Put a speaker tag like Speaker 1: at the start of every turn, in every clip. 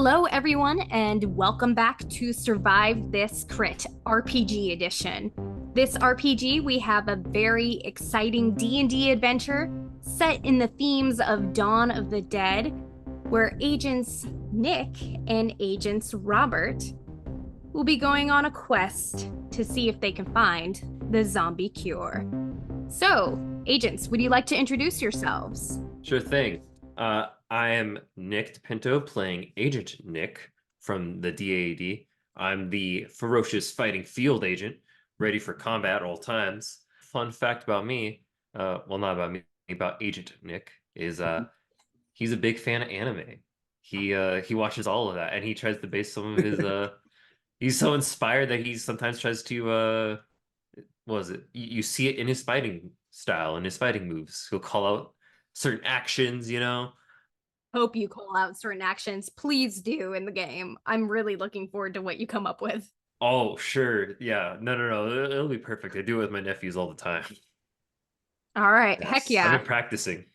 Speaker 1: Hello, everyone, and welcome back to Survive This Crit RPG edition. This RPG, we have a very exciting D&D adventure set in the themes of Dawn of the Dead, where Agents Nick and Agents Robert will be going on a quest to see if they can find the zombie cure. So, agents, would you like to introduce yourselves?
Speaker 2: Sure thing. I am Nick Pinto playing Agent Nick from the DAD. I'm the ferocious fighting field agent, ready for combat at all times. Fun fact about me, well, not about me, about Agent Nick, is he's a big fan of anime. He watches all of that, and he tries to base some of his he's so inspired that he sometimes tries to what is it? You see it in his fighting style and his fighting moves. He'll call out certain actions.
Speaker 1: Hope you call out certain actions. Please do in the game. I'm really looking forward to what you come up with.
Speaker 2: Oh, sure. Yeah. No. It'll be perfect. I do it with my nephews all the time.
Speaker 1: All right.
Speaker 2: Yes.
Speaker 1: Heck
Speaker 2: I've
Speaker 1: yeah.
Speaker 2: been practicing.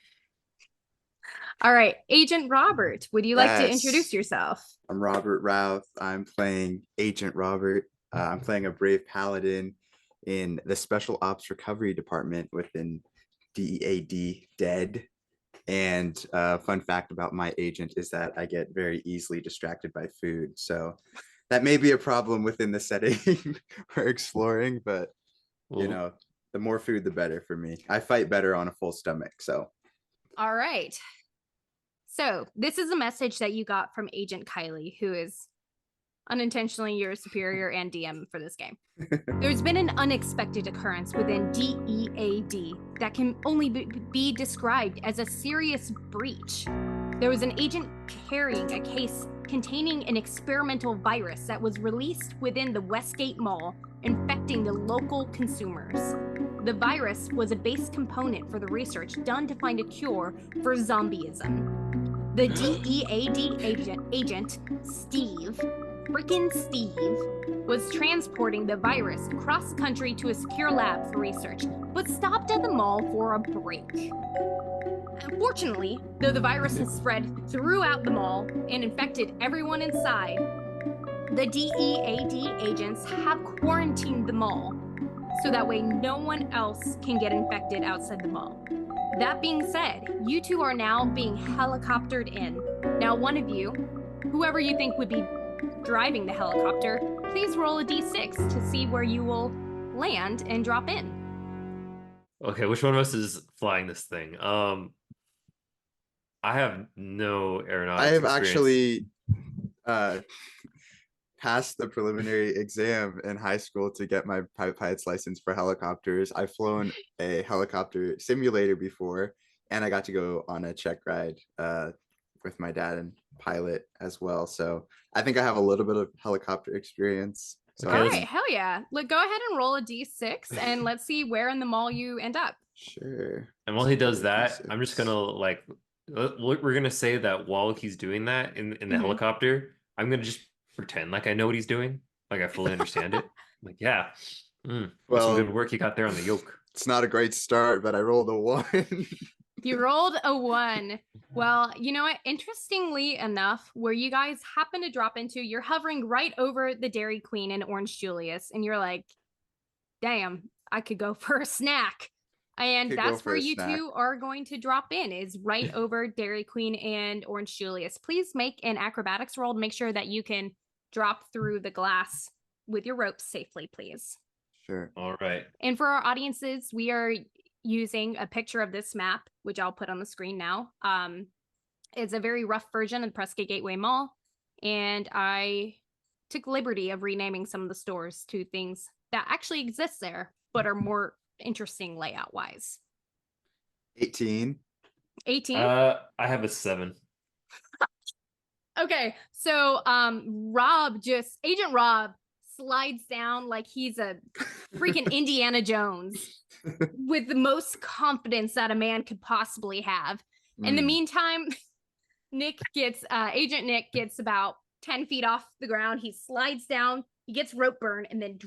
Speaker 1: All right. Agent Robert, would you like to
Speaker 3: Yes.
Speaker 1: introduce yourself?
Speaker 3: I'm Robert Routh. I'm playing Agent Robert. I'm playing a brave paladin in the Special Ops Recovery Department within DEAD Dead. And fun fact about my agent is that I get very easily distracted by food. So that may be a problem within the setting we're exploring, but
Speaker 2: Well,
Speaker 3: the more food, the better for me. I fight better on a full stomach. So
Speaker 1: All right. So, this is a message that you got from Agent Kylie, who is unintentionally your superior and DM for this game. There's been an unexpected occurrence within DEAD that can only be described as a serious breach. There was an agent carrying a case containing an experimental virus that was released within the Westgate Mall, infecting the local consumers. The virus was a base component for the research done to find a cure for zombieism. The DEAD agent, Steve, was transporting the virus across the country to a secure lab for research, but stopped at the mall for a break. Unfortunately, though the virus has spread throughout the mall and infected everyone inside, the DEAD agents have quarantined the mall so that way no one else can get infected outside the mall. That being said, you two are now being helicoptered in. Now, one of you, whoever you think would be driving the helicopter, please roll a d6 to see where you will land and drop in.
Speaker 2: okay, which one of us is flying this thing? I have no aeronautics
Speaker 3: I have
Speaker 2: experience.
Speaker 3: actually passed the preliminary exam in high school to get my private pilot's license for helicopters. I've flown a helicopter simulator before, and I got to go on a check ride with my dad and pilot as well. So I think I have a little bit of helicopter experience. So
Speaker 2: Okay,
Speaker 1: All
Speaker 2: let's-
Speaker 1: right, hell yeah. Go ahead and roll a d6 and let's see where in the mall you end up.
Speaker 3: sure.
Speaker 2: And while he does that,
Speaker 3: D6.
Speaker 2: I'm just gonna we're gonna say that while he's doing that in the
Speaker 1: Mhm.
Speaker 2: helicopter, I'm gonna just pretend like I know what he's doing, like I fully understand it. Like, yeah, that's some
Speaker 3: Well,
Speaker 2: good work you got there on the yoke.
Speaker 3: it's not a great start, but I rolled a 1.
Speaker 1: You rolled a 1. Well, you know what? Interestingly enough, where you guys happen to drop into, you're hovering right over the Dairy Queen and Orange Julius, and you're like, damn, I could go for a snack. And
Speaker 3: Could go
Speaker 1: that's
Speaker 3: for
Speaker 1: where
Speaker 3: a
Speaker 1: you
Speaker 3: snack.
Speaker 1: two are going to drop in, is right over Dairy Queen and Orange Julius. Please make an acrobatics roll to make sure that you can drop through the glass with your ropes safely, please.
Speaker 3: Sure.
Speaker 2: All right.
Speaker 1: And for our audiences, we are using a picture of this map, which I'll put on the screen now. It's a very rough version of the Prescott Gateway Mall, and I took liberty of renaming some of the stores to things that actually exist there, but are more interesting layout-wise.
Speaker 3: 18.
Speaker 1: 18?
Speaker 2: I have a 7.
Speaker 1: Okay, so Agent Rob slides down like he's a freaking Indiana Jones with the most confidence that a man could possibly have. In the meantime, Agent Nick gets about 10 feet off the ground. He slides down, he gets rope burn, and then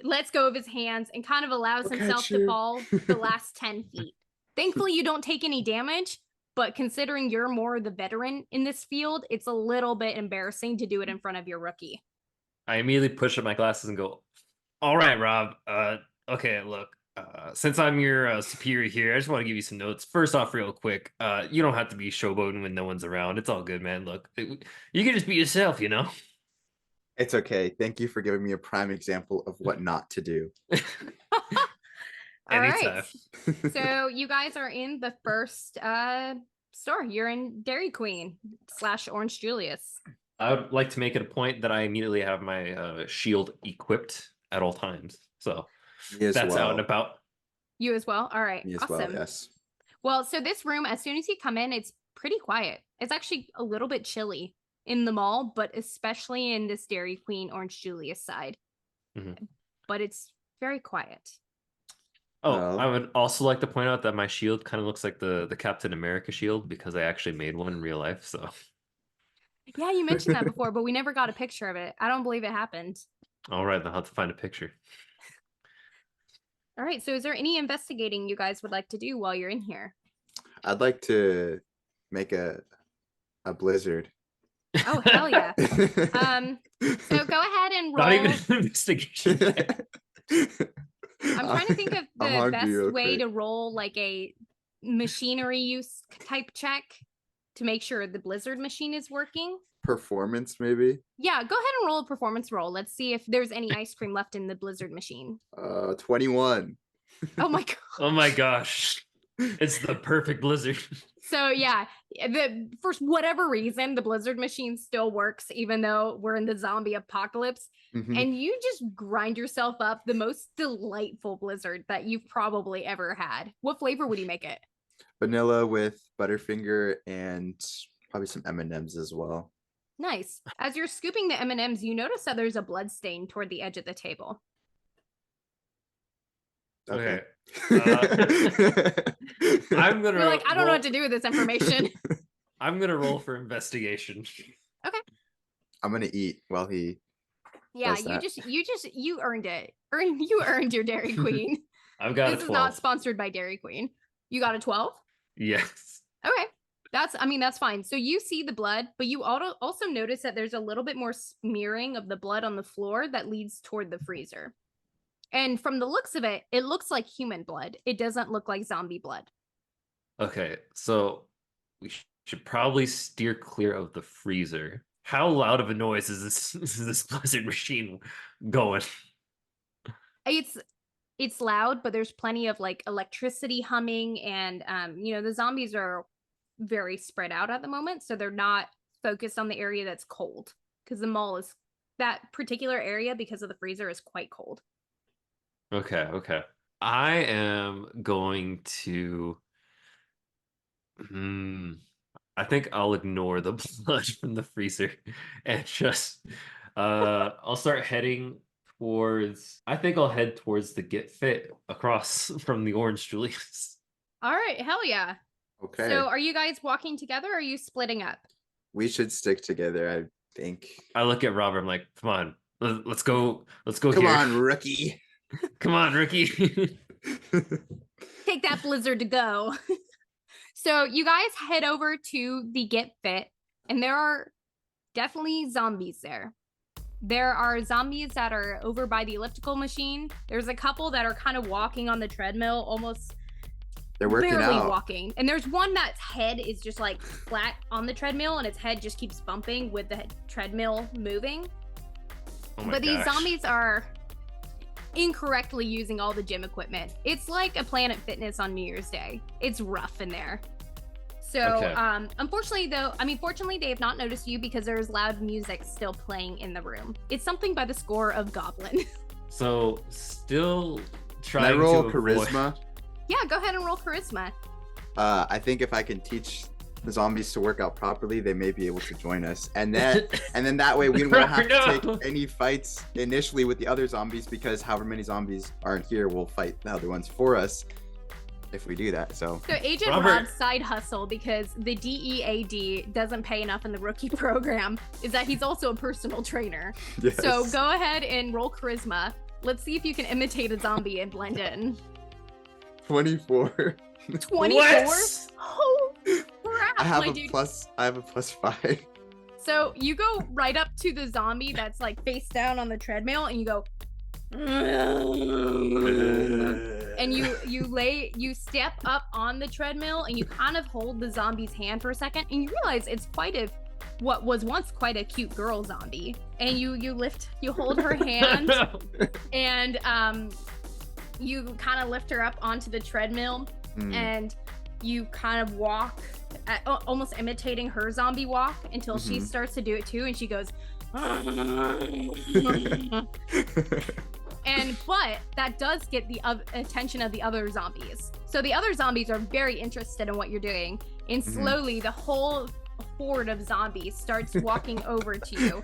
Speaker 1: lets go of his hands, and kind of allows
Speaker 3: I'll
Speaker 1: himself
Speaker 3: catch
Speaker 1: to
Speaker 3: you.
Speaker 1: fall the last 10 feet. Thankfully, you don't take any damage, but considering you're more the veteran in this field, it's a little bit embarrassing to do it in front of your rookie.
Speaker 2: I immediately push up my glasses and go, all right, Rob. Okay, look. Since I'm your superior here, I just want to give you some notes. First off, real quick, you don't have to be showboating when no one's around. It's all good, man. Look, you can just be yourself, you know?
Speaker 3: It's okay. Thank you for giving me a prime example of what not to do.
Speaker 1: All
Speaker 2: Anytime.
Speaker 1: right. So you guys are in the first store. You're in Dairy Queen / Orange Julius.
Speaker 2: I would like to make it a point that I immediately have my shield equipped at all times. So that's out and about.
Speaker 1: You as well? All right.
Speaker 3: Me as
Speaker 1: awesome.
Speaker 3: well, yes.
Speaker 1: Well, so this room, as soon as you come in, it's pretty quiet. It's actually a little bit chilly in the mall, but especially in this Dairy Queen Orange Julius side. But it's very quiet.
Speaker 2: Oh, I would also like to point out that my shield kind of looks like the Captain America shield because I actually made one in real life. So
Speaker 1: yeah, you mentioned that before, but we never got a picture of it. I don't believe it happened.
Speaker 2: All right, then I'll have to find a picture.
Speaker 1: All right, so is there any investigating you guys would like to do while you're in here?
Speaker 3: I'd like to make a blizzard.
Speaker 1: Oh, hell yeah. So go ahead and roll.
Speaker 2: Not even an investigation.
Speaker 1: I'm trying to think of the best way to roll like a machinery use type check to make sure the blizzard machine is working.
Speaker 3: Performance, maybe?
Speaker 1: Yeah, go ahead and roll a performance roll. Let's see if there's any ice cream left in the blizzard machine.
Speaker 3: 21.
Speaker 1: Oh my god.
Speaker 2: Oh my gosh. It's the perfect blizzard.
Speaker 1: So yeah, for whatever reason, the blizzard machine still works even though we're in the zombie apocalypse. And you just grind yourself up the most delightful blizzard that you've probably ever had. What flavor would you make it?
Speaker 3: Vanilla with Butterfinger and probably some M&Ms as well.
Speaker 1: Nice. As you're scooping the M&Ms, you notice that there's a blood stain toward the edge of the table.
Speaker 3: Okay.
Speaker 2: I'm gonna.
Speaker 1: You're like, I don't know what to do with this information.
Speaker 2: I'm gonna roll for investigation.
Speaker 1: Okay.
Speaker 3: I'm gonna eat while he.
Speaker 1: Yeah, you earned it. You earned your Dairy Queen.
Speaker 2: I've got
Speaker 1: this
Speaker 2: a 12.
Speaker 1: This is not sponsored by Dairy Queen. You got a 12?
Speaker 2: Yes.
Speaker 1: Okay. That's fine. So you see the blood, but you also notice that there's a little bit more smearing of the blood on the floor that leads toward the freezer. And from the looks of it, it looks like human blood. It doesn't look like zombie blood.
Speaker 2: Okay, so we should probably steer clear of the freezer. How loud of a noise is this blizzard machine going?
Speaker 1: It's loud, but there's plenty of like electricity humming, and the zombies are very spread out at the moment, so they're not focused on the area that's cold because the mall is that particular area because of the freezer is quite cold.
Speaker 2: Okay. I am going to I think I'll ignore the blood from the freezer and just I'll start heading towards I'll head towards the Get Fit across from the Orange Julius.
Speaker 1: All right, hell yeah.
Speaker 3: Okay.
Speaker 1: So are you guys walking together or are you splitting up?
Speaker 3: We should stick together, I think.
Speaker 2: I look at Robert, I'm like, come on, let's go
Speaker 3: Come
Speaker 2: here.
Speaker 3: on, rookie.
Speaker 2: Come on, rookie.
Speaker 1: Take that blizzard to go. So you guys head over to the Get Fit, and there are definitely zombies there. There are zombies that are over by the elliptical machine. There's a couple that are kind of walking on the treadmill, almost
Speaker 3: they're working
Speaker 1: barely
Speaker 3: out.
Speaker 1: walking. And there's one that's head is just like flat on the treadmill, and its head just keeps bumping with the treadmill moving.
Speaker 2: Oh my
Speaker 1: but
Speaker 2: gosh.
Speaker 1: these zombies are incorrectly using all the gym equipment. It's like a Planet Fitness on New Year's Day. It's rough in there. So,
Speaker 2: Okay.
Speaker 1: Fortunately, they have not noticed you because there's loud music still playing in the room. It's something by the score of Goblin.
Speaker 2: So, still
Speaker 3: Can
Speaker 2: trying
Speaker 3: I roll
Speaker 2: to
Speaker 3: charisma?
Speaker 1: Yeah, go ahead and roll charisma.
Speaker 3: I think if I can teach the zombies to work out properly, they may be able to join us. And then that way we won't have to take any fights initially with the other zombies, because however many zombies aren't here will fight the other ones for us if we do that. So
Speaker 1: Agent Rob's side hustle, because the DEAD doesn't pay enough in the rookie program, is that he's also a personal trainer.
Speaker 3: Yes.
Speaker 1: So go ahead and roll charisma. Let's see if you can imitate a zombie and blend in.
Speaker 3: 24.
Speaker 1: 24? Oh,
Speaker 3: I have
Speaker 1: my
Speaker 3: a
Speaker 1: dude.
Speaker 3: +5.
Speaker 1: So you go right up to the zombie that's like face down on the treadmill, and you go, and you step up on the treadmill, and you kind of hold the zombie's hand for a second, and you realize it's what was once quite a cute girl zombie, and you hold her hand, and you kind of lift her up onto the treadmill, and you kind of walk almost imitating her zombie walk until she starts to do it too, and she goes but that does get the attention of the other zombies. So the other zombies are very interested in what you're doing, and slowly the whole horde of zombies starts walking over to you.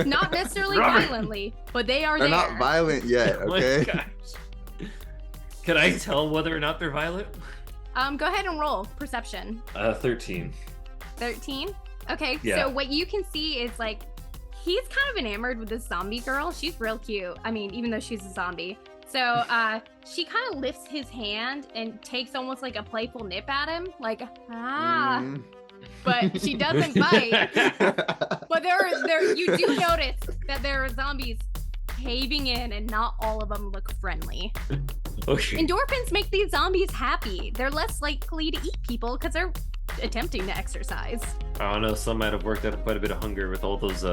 Speaker 1: Not necessarily violently, but they're
Speaker 3: They're not violent yet, okay?
Speaker 2: Oh my gosh. Can I tell whether or not they're violent?
Speaker 1: Go ahead and roll perception.
Speaker 2: 13.
Speaker 1: 13? Okay,
Speaker 2: Yeah.
Speaker 1: So what you can see is like he's kind of enamored with this zombie girl. She's real cute. I mean, even though she's a zombie. So she kind of lifts his hand and takes almost like a playful nip at him, like but she doesn't bite. But you do notice that there are zombies caving in, and not all of them look friendly.
Speaker 2: Okay.
Speaker 1: Endorphins make these zombies happy. They're less likely to eat people because they're attempting to exercise.
Speaker 2: I don't know, some might have worked out quite a bit of hunger with all those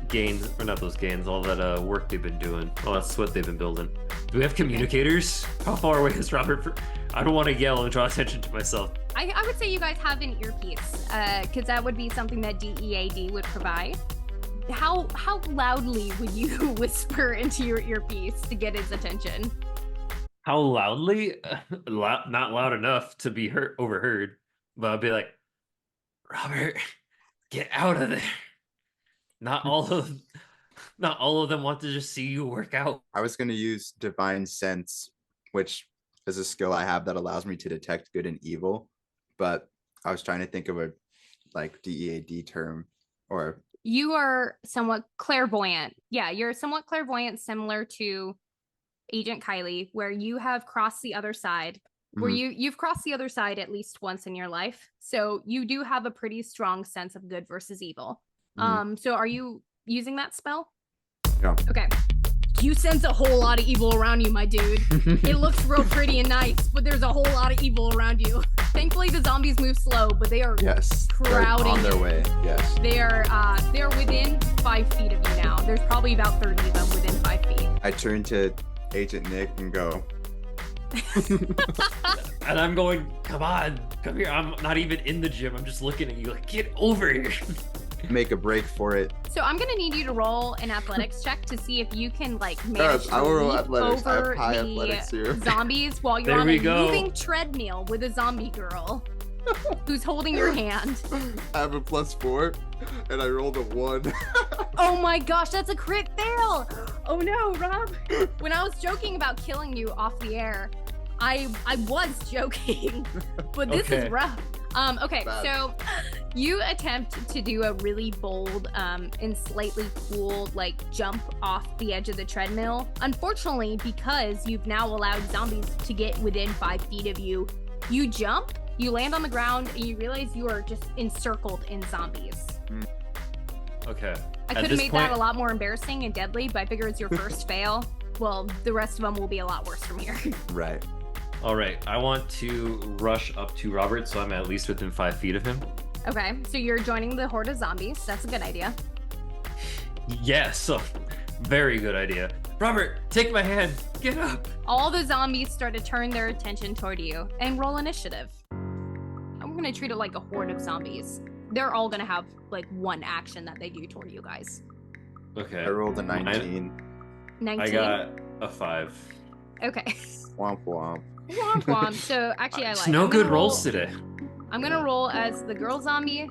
Speaker 2: gains, or not those gains, all that work they've been doing, all that sweat they've been building. Do we have communicators? How far away is Robert? I don't want to yell and draw attention to myself.
Speaker 1: I would say you guys have an earpiece, because that would be something that DEAD would provide. How loudly would you whisper into your earpiece to get his attention?
Speaker 2: How loudly? Not loud enough to be overheard, but I'd be like, Robert, get out of there. Not all of them want to just see you work out.
Speaker 3: I was going to use divine sense, which is a skill I have that allows me to detect good and evil, but I was trying to think of a like DEAD term. Or
Speaker 1: you are somewhat clairvoyant. Yeah, you're somewhat clairvoyant, similar to Agent Kylie, where you have crossed the other side, where you've crossed the other side at least once in your life. So you do have a pretty strong sense of good versus evil. So are you using that spell?
Speaker 3: Yeah.
Speaker 1: Okay. You sense a whole lot of evil around you, my dude. It looks real pretty and nice, but there's a whole lot of evil around you. Thankfully, the zombies move slow, but they are crowding
Speaker 3: on their way. Yes.
Speaker 1: They're within 5 feet of you now. There's probably about 30 of them within 5 feet.
Speaker 3: I turn to Agent Nick and go.
Speaker 2: And I'm going, come on, come here. I'm not even in the gym. I'm just looking at you like, get over here.
Speaker 3: Make a break for it.
Speaker 1: So I'm gonna need you to roll an athletics check to see if you can like manage
Speaker 3: I will roll
Speaker 1: to leap
Speaker 3: athletics. I have
Speaker 1: over
Speaker 3: high
Speaker 1: the
Speaker 3: athletics here.
Speaker 1: zombies while you're
Speaker 2: There
Speaker 1: on
Speaker 2: we
Speaker 1: a
Speaker 2: go.
Speaker 1: moving treadmill with a zombie girl who's holding your hand.
Speaker 3: I have a +4 and I rolled a 1.
Speaker 1: Oh my gosh, that's a crit fail! Oh no, Rob. When I was joking about killing you off the air, I was joking, but this is rough. Okay, so you attempt to do a really bold and slightly cool like jump off the edge of the treadmill. Unfortunately, because you've now allowed zombies to get within 5 feet of you, you jump, you land on the ground, and you realize you are just encircled in zombies.
Speaker 2: Okay.
Speaker 1: I could have made that a lot more embarrassing and deadly, but I figure it's your first fail. Well, the rest of them will be a lot worse from here.
Speaker 3: Right.
Speaker 2: All right. I want to rush up to Robert so I'm at least within 5 feet of him.
Speaker 1: Okay, so you're joining the horde of zombies. That's a good idea.
Speaker 2: Yes. So, very good idea. Robert, take my hand. Get up.
Speaker 1: All the zombies start to turn their attention toward you and roll initiative. I'm going to treat it like a horde of zombies. They're all going to have like one action that they do toward you guys.
Speaker 2: Okay.
Speaker 3: I rolled a 19.
Speaker 1: 19?
Speaker 2: I got a 5.
Speaker 1: Okay.
Speaker 3: Womp womp.
Speaker 1: Womp womp. So actually I
Speaker 2: It's
Speaker 1: like
Speaker 2: no good rolls today.
Speaker 1: I'm going to roll as the girl zombie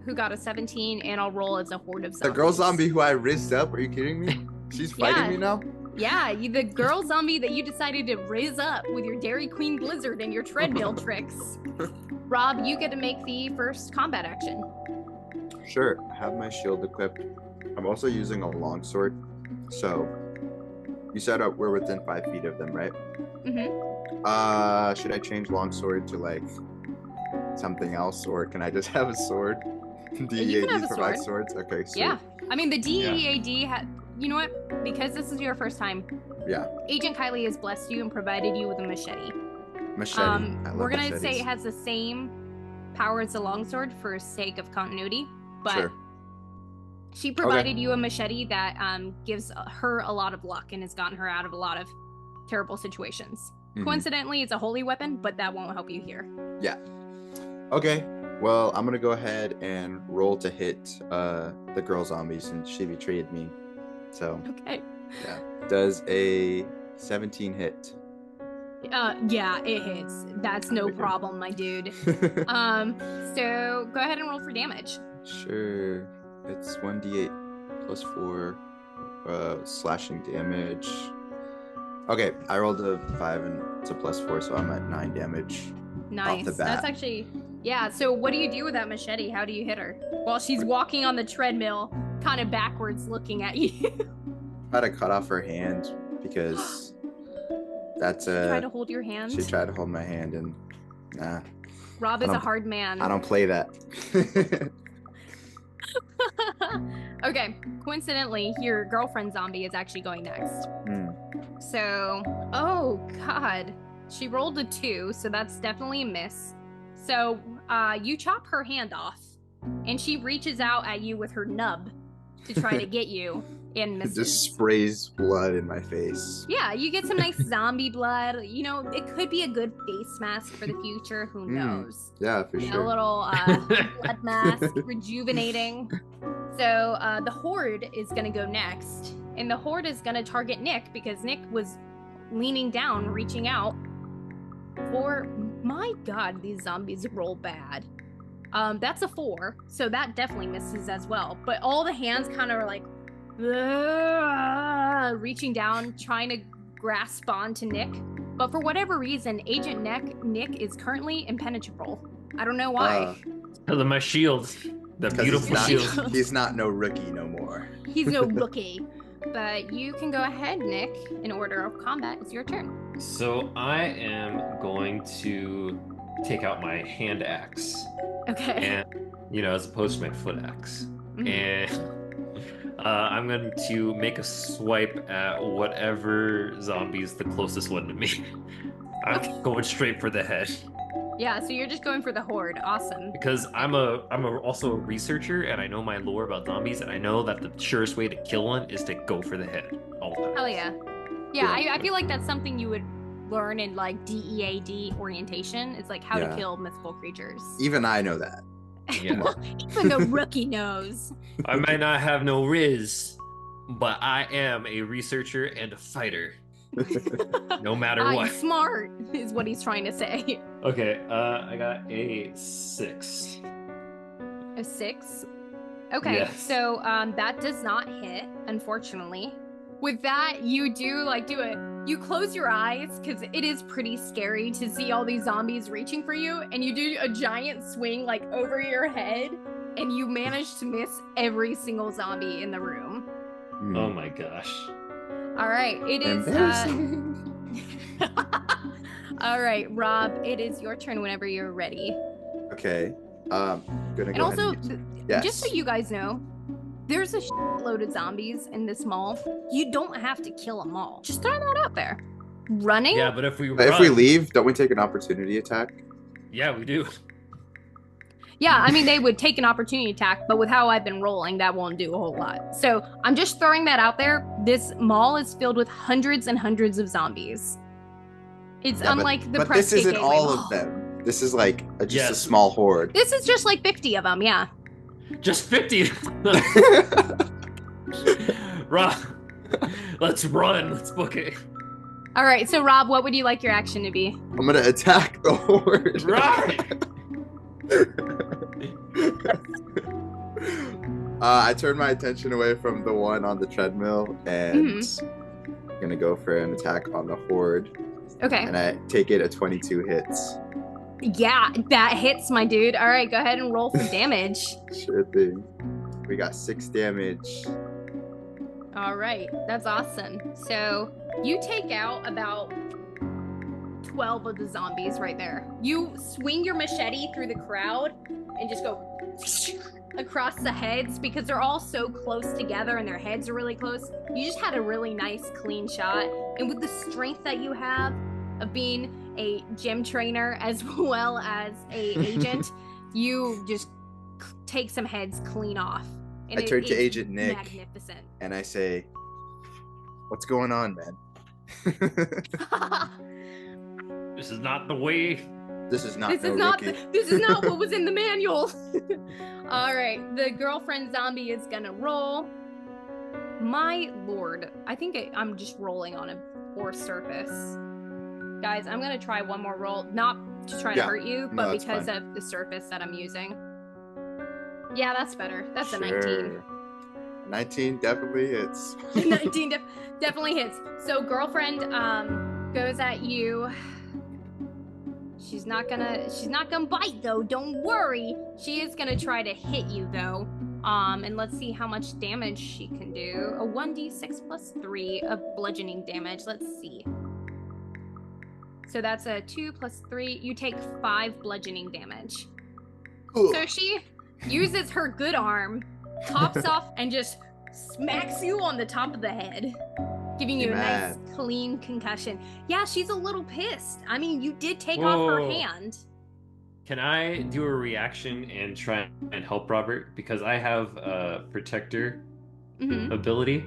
Speaker 1: who got a 17, and I'll roll as a horde of zombies.
Speaker 3: The girl zombie who I rizzed up, are you kidding me? She's fighting me now?
Speaker 1: Yeah, the girl zombie that you decided to rizz up with your Dairy Queen Blizzard and your treadmill tricks. Rob, you get to make the first combat action.
Speaker 3: Sure, I have my shield equipped. I'm also using a longsword. So, you said we're within 5 feet of them, right?
Speaker 1: Mm-hmm.
Speaker 3: Should I change longsword to like something else, or can I just have a sword?
Speaker 1: You can
Speaker 3: DEAD
Speaker 1: have a
Speaker 3: provides
Speaker 1: sword.
Speaker 3: swords. Okay, sweet.
Speaker 1: Yeah. I mean, the DEAD you know what? Because this is your first time,
Speaker 3: Yeah.
Speaker 1: Agent Kylie has blessed you and provided you with a machete.
Speaker 3: Machete. I love
Speaker 1: We're gonna
Speaker 3: machetes.
Speaker 1: say it has the same power as the longsword for sake of continuity, but
Speaker 3: Sure.
Speaker 1: she provided you a machete that gives her a lot of luck and has gotten her out of a lot of terrible situations.
Speaker 3: Mhm.
Speaker 1: Coincidentally, it's a holy weapon, but that won't help you here.
Speaker 3: Yeah. Okay. Well, I'm gonna go ahead and roll to hit the girl zombie since she betrayed me. So
Speaker 1: Okay.
Speaker 3: yeah. Does a 17 hit?
Speaker 1: Yeah, it hits. That's no
Speaker 3: Okay.
Speaker 1: problem, my dude. So go ahead and roll for damage.
Speaker 3: Sure. It's 1d8 plus 4 slashing damage. Okay, I rolled a 5 and it's a plus 4, so I'm at 9 damage.
Speaker 1: Nice.
Speaker 3: Off the bat.
Speaker 1: That's actually, yeah. So what do you do with that machete? How do you hit her? While she's walking on the treadmill, kind of backwards looking at you.
Speaker 3: Try to cut off her hand because that's
Speaker 1: Try to hold your hand.
Speaker 3: She tried to hold my hand and nah.
Speaker 1: Rob is a hard man.
Speaker 3: I don't play that.
Speaker 1: Okay, coincidentally, your girlfriend zombie is actually going next. So, oh god, she rolled a 2, so that's definitely a miss. So, you chop her hand off, and she reaches out at you with her nub to try to get you, and misses.
Speaker 3: It just sprays blood in my face.
Speaker 1: Yeah, you get some nice zombie blood. You know, it could be a good face mask for the future. Who knows?
Speaker 3: Yeah, for sure.
Speaker 1: A little blood mask, rejuvenating. So the horde is going to go next. And the horde is going to target Nick because Nick was leaning down, reaching out for... My god, these zombies roll bad. That's a 4, so that definitely misses as well. But all the hands kind of are like... reaching down, trying to grasp onto Nick. But for whatever reason, Agent Nick is currently impenetrable. I don't know why.
Speaker 2: My shield. The beautiful shield.
Speaker 3: He's not no rookie no more.
Speaker 1: He's no rookie. But you can go ahead, Nick. In order of combat, it's your turn.
Speaker 2: So I am going to take out my hand axe.
Speaker 1: Okay.
Speaker 2: And, as opposed to my foot axe.
Speaker 1: Mhm.
Speaker 2: And I'm going to make a swipe at whatever zombie's the closest one to me. I'm going straight for the head.
Speaker 1: Yeah, so you're just going for the horde. Awesome.
Speaker 2: Because I'm also a researcher, and I know my lore about zombies, and I know that the surest way to kill one is to go for the head all the time.
Speaker 1: Hell yeah. Yeah, I feel like that's something you would learn in like DEAD orientation. It's like how to kill mythical creatures.
Speaker 3: Even I know that.
Speaker 2: Yeah.
Speaker 1: Even the rookie knows.
Speaker 2: I might not have no rizz, but I am a researcher and a fighter. No matter what.
Speaker 1: Smart is what he's trying to say.
Speaker 2: Okay, I got a 6.
Speaker 1: A 6? Okay,
Speaker 2: yes.
Speaker 1: So that does not hit, unfortunately. With that, you do it. You close your eyes because it is pretty scary to see all these zombies reaching for you, and you do a giant swing like over your head, and you manage to miss every single zombie in the room.
Speaker 2: Oh my gosh.
Speaker 1: All right, it is. All right, Rob, it is your turn whenever you're ready.
Speaker 3: Okay. Gonna go
Speaker 1: And also,
Speaker 3: yes.
Speaker 1: just so you guys know, there's a load of zombies in this mall. You don't have to kill them all. Just throw that out there. Running?
Speaker 2: Yeah, but if we
Speaker 3: leave, don't we take an opportunity attack?
Speaker 2: Yeah, we do.
Speaker 1: Yeah, I mean, they would take an opportunity attack, but with how I've been rolling, that won't do a whole lot. So I'm just throwing that out there. This mall is filled with hundreds and hundreds of zombies. It's unlike the
Speaker 3: But this isn't
Speaker 1: Gateway
Speaker 3: all
Speaker 1: Mall.
Speaker 3: of them. This is like just a small horde.
Speaker 1: This is just like 50 of them, yeah.
Speaker 2: Just 50. Rob, let's run. Let's book it.
Speaker 1: All right, so Rob, what would you like your action to be?
Speaker 3: I'm gonna attack the horde.
Speaker 2: Right.
Speaker 3: I turn my attention away from the one on the treadmill and I'm gonna go for an attack on the horde.
Speaker 1: Okay.
Speaker 3: And I take it at 22 hits.
Speaker 1: Yeah, that hits, my dude. All right, go ahead and roll for damage.
Speaker 3: Sure thing. We got 6 damage.
Speaker 1: All right, that's awesome. So you take out about 12 of the zombies right there. You swing your machete through the crowd and just go across the heads because they're all so close together and their heads are really close. You just had a really nice, clean shot. And with the strength that you have of being a gym trainer as well as a agent, you just take some heads clean off. And
Speaker 3: I turn to Agent Nick.
Speaker 1: Magnificent.
Speaker 3: And I say, "What's going on, man?"
Speaker 2: This is not the way.
Speaker 3: This is not
Speaker 1: This is not what was in the manual. All right, the girlfriend zombie is gonna roll. My lord, I think I'm just rolling on a poor surface. Guys, I'm gonna try one more roll, not to try to hurt you, but because of the surface that I'm using. Yeah, that's better. That's a 19.
Speaker 3: 19 definitely hits.
Speaker 1: 19 definitely hits. So girlfriend goes at you. She's not gonna bite though, don't worry. She is gonna try to hit you though. And let's see how much damage she can do. A 1d6 plus 3 of bludgeoning damage. Let's see. So that's a 2 plus 3. You take 5 bludgeoning damage.
Speaker 3: Cool.
Speaker 1: So she uses her good arm, hops off, and just smacks you on the top of the head, giving you a nice, clean concussion. Yeah, she's a little pissed. I mean, you did take off her hand.
Speaker 2: Can I do a reaction and try and help Robert? Because I have a protector ability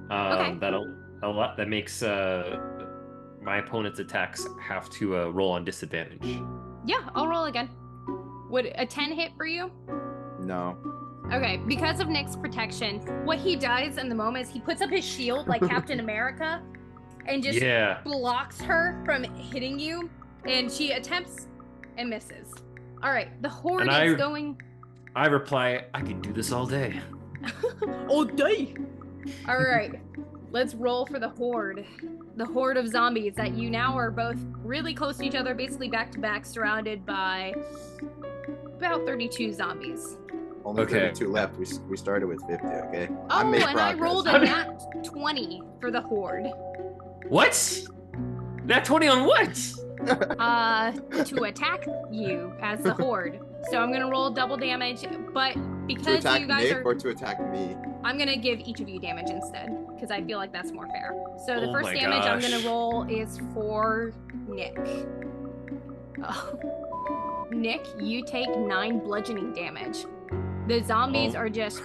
Speaker 2: that makes my opponent's attacks have to roll on disadvantage.
Speaker 1: Yeah, I'll roll again. Would a 10 hit for you?
Speaker 3: No.
Speaker 1: Okay, because of Nick's protection, what he does in the moment is he puts up his shield like Captain America and just blocks her from hitting you, and she attempts and misses. All right, the horde is going...
Speaker 2: I reply, I can do this all day.
Speaker 1: All day! All right, let's roll for the horde. The horde of zombies that you now are both really close to each other, basically back to back, surrounded by about 32 zombies.
Speaker 3: Only 32 left. We started with 50, okay?
Speaker 1: Oh, and progress. I rolled a nat 20 for the horde.
Speaker 2: What? Nat 20 on what?
Speaker 1: To attack you as the horde. So I'm gonna roll double damage, but because
Speaker 3: to attack
Speaker 1: you guys
Speaker 3: Nick or to attack me?
Speaker 1: I'm gonna give each of you damage instead, because I feel like that's more fair. So the first damage I'm gonna roll is for Nick. Oh. Nick, you take 9 bludgeoning damage. The zombies are just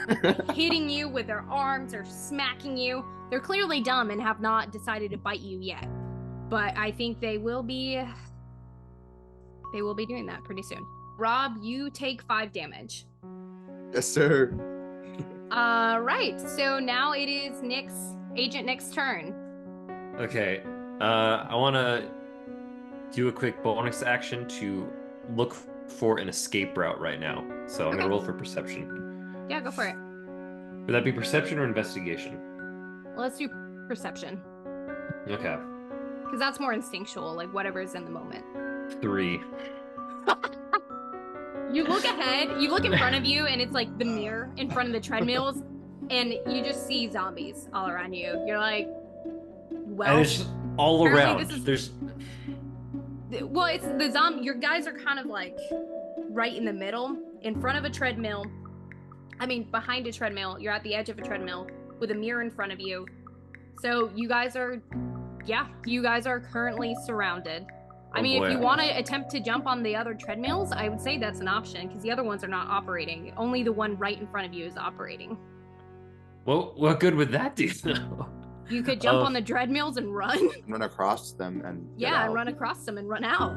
Speaker 1: hitting you with their arms or smacking you. They're clearly dumb and have not decided to bite you yet. But I think they will be doing that pretty soon. Rob, you take 5 damage.
Speaker 3: Yes, sir.
Speaker 1: Right. So now it is Agent Nick's turn.
Speaker 2: Okay. I want to do a quick bonus action to look for an escape route right now. So I'm going to roll for perception.
Speaker 1: Yeah, go for it.
Speaker 2: Would that be perception or investigation?
Speaker 1: Well, let's do perception.
Speaker 2: Okay.
Speaker 1: Because that's more instinctual, like whatever's in the moment.
Speaker 2: 3.
Speaker 1: You look ahead, you look in front of you, and it's like the mirror in front of the treadmills, and you just see zombies all around you. You're like, well,
Speaker 2: and it's all around.
Speaker 1: Well, it's the zombie. Your guys are kind of like right in the middle, in front of a treadmill. I mean, behind a treadmill. You're at the edge of a treadmill with a mirror in front of you. So you guys are currently surrounded. I mean, if you want to attempt to jump on the other treadmills, I would say that's an option, because the other ones are not operating. Only the one right in front of you is operating.
Speaker 2: Well, what good would that do, though?
Speaker 1: You could jump on the treadmills and run.
Speaker 3: Run across them and
Speaker 1: and run across them and run out.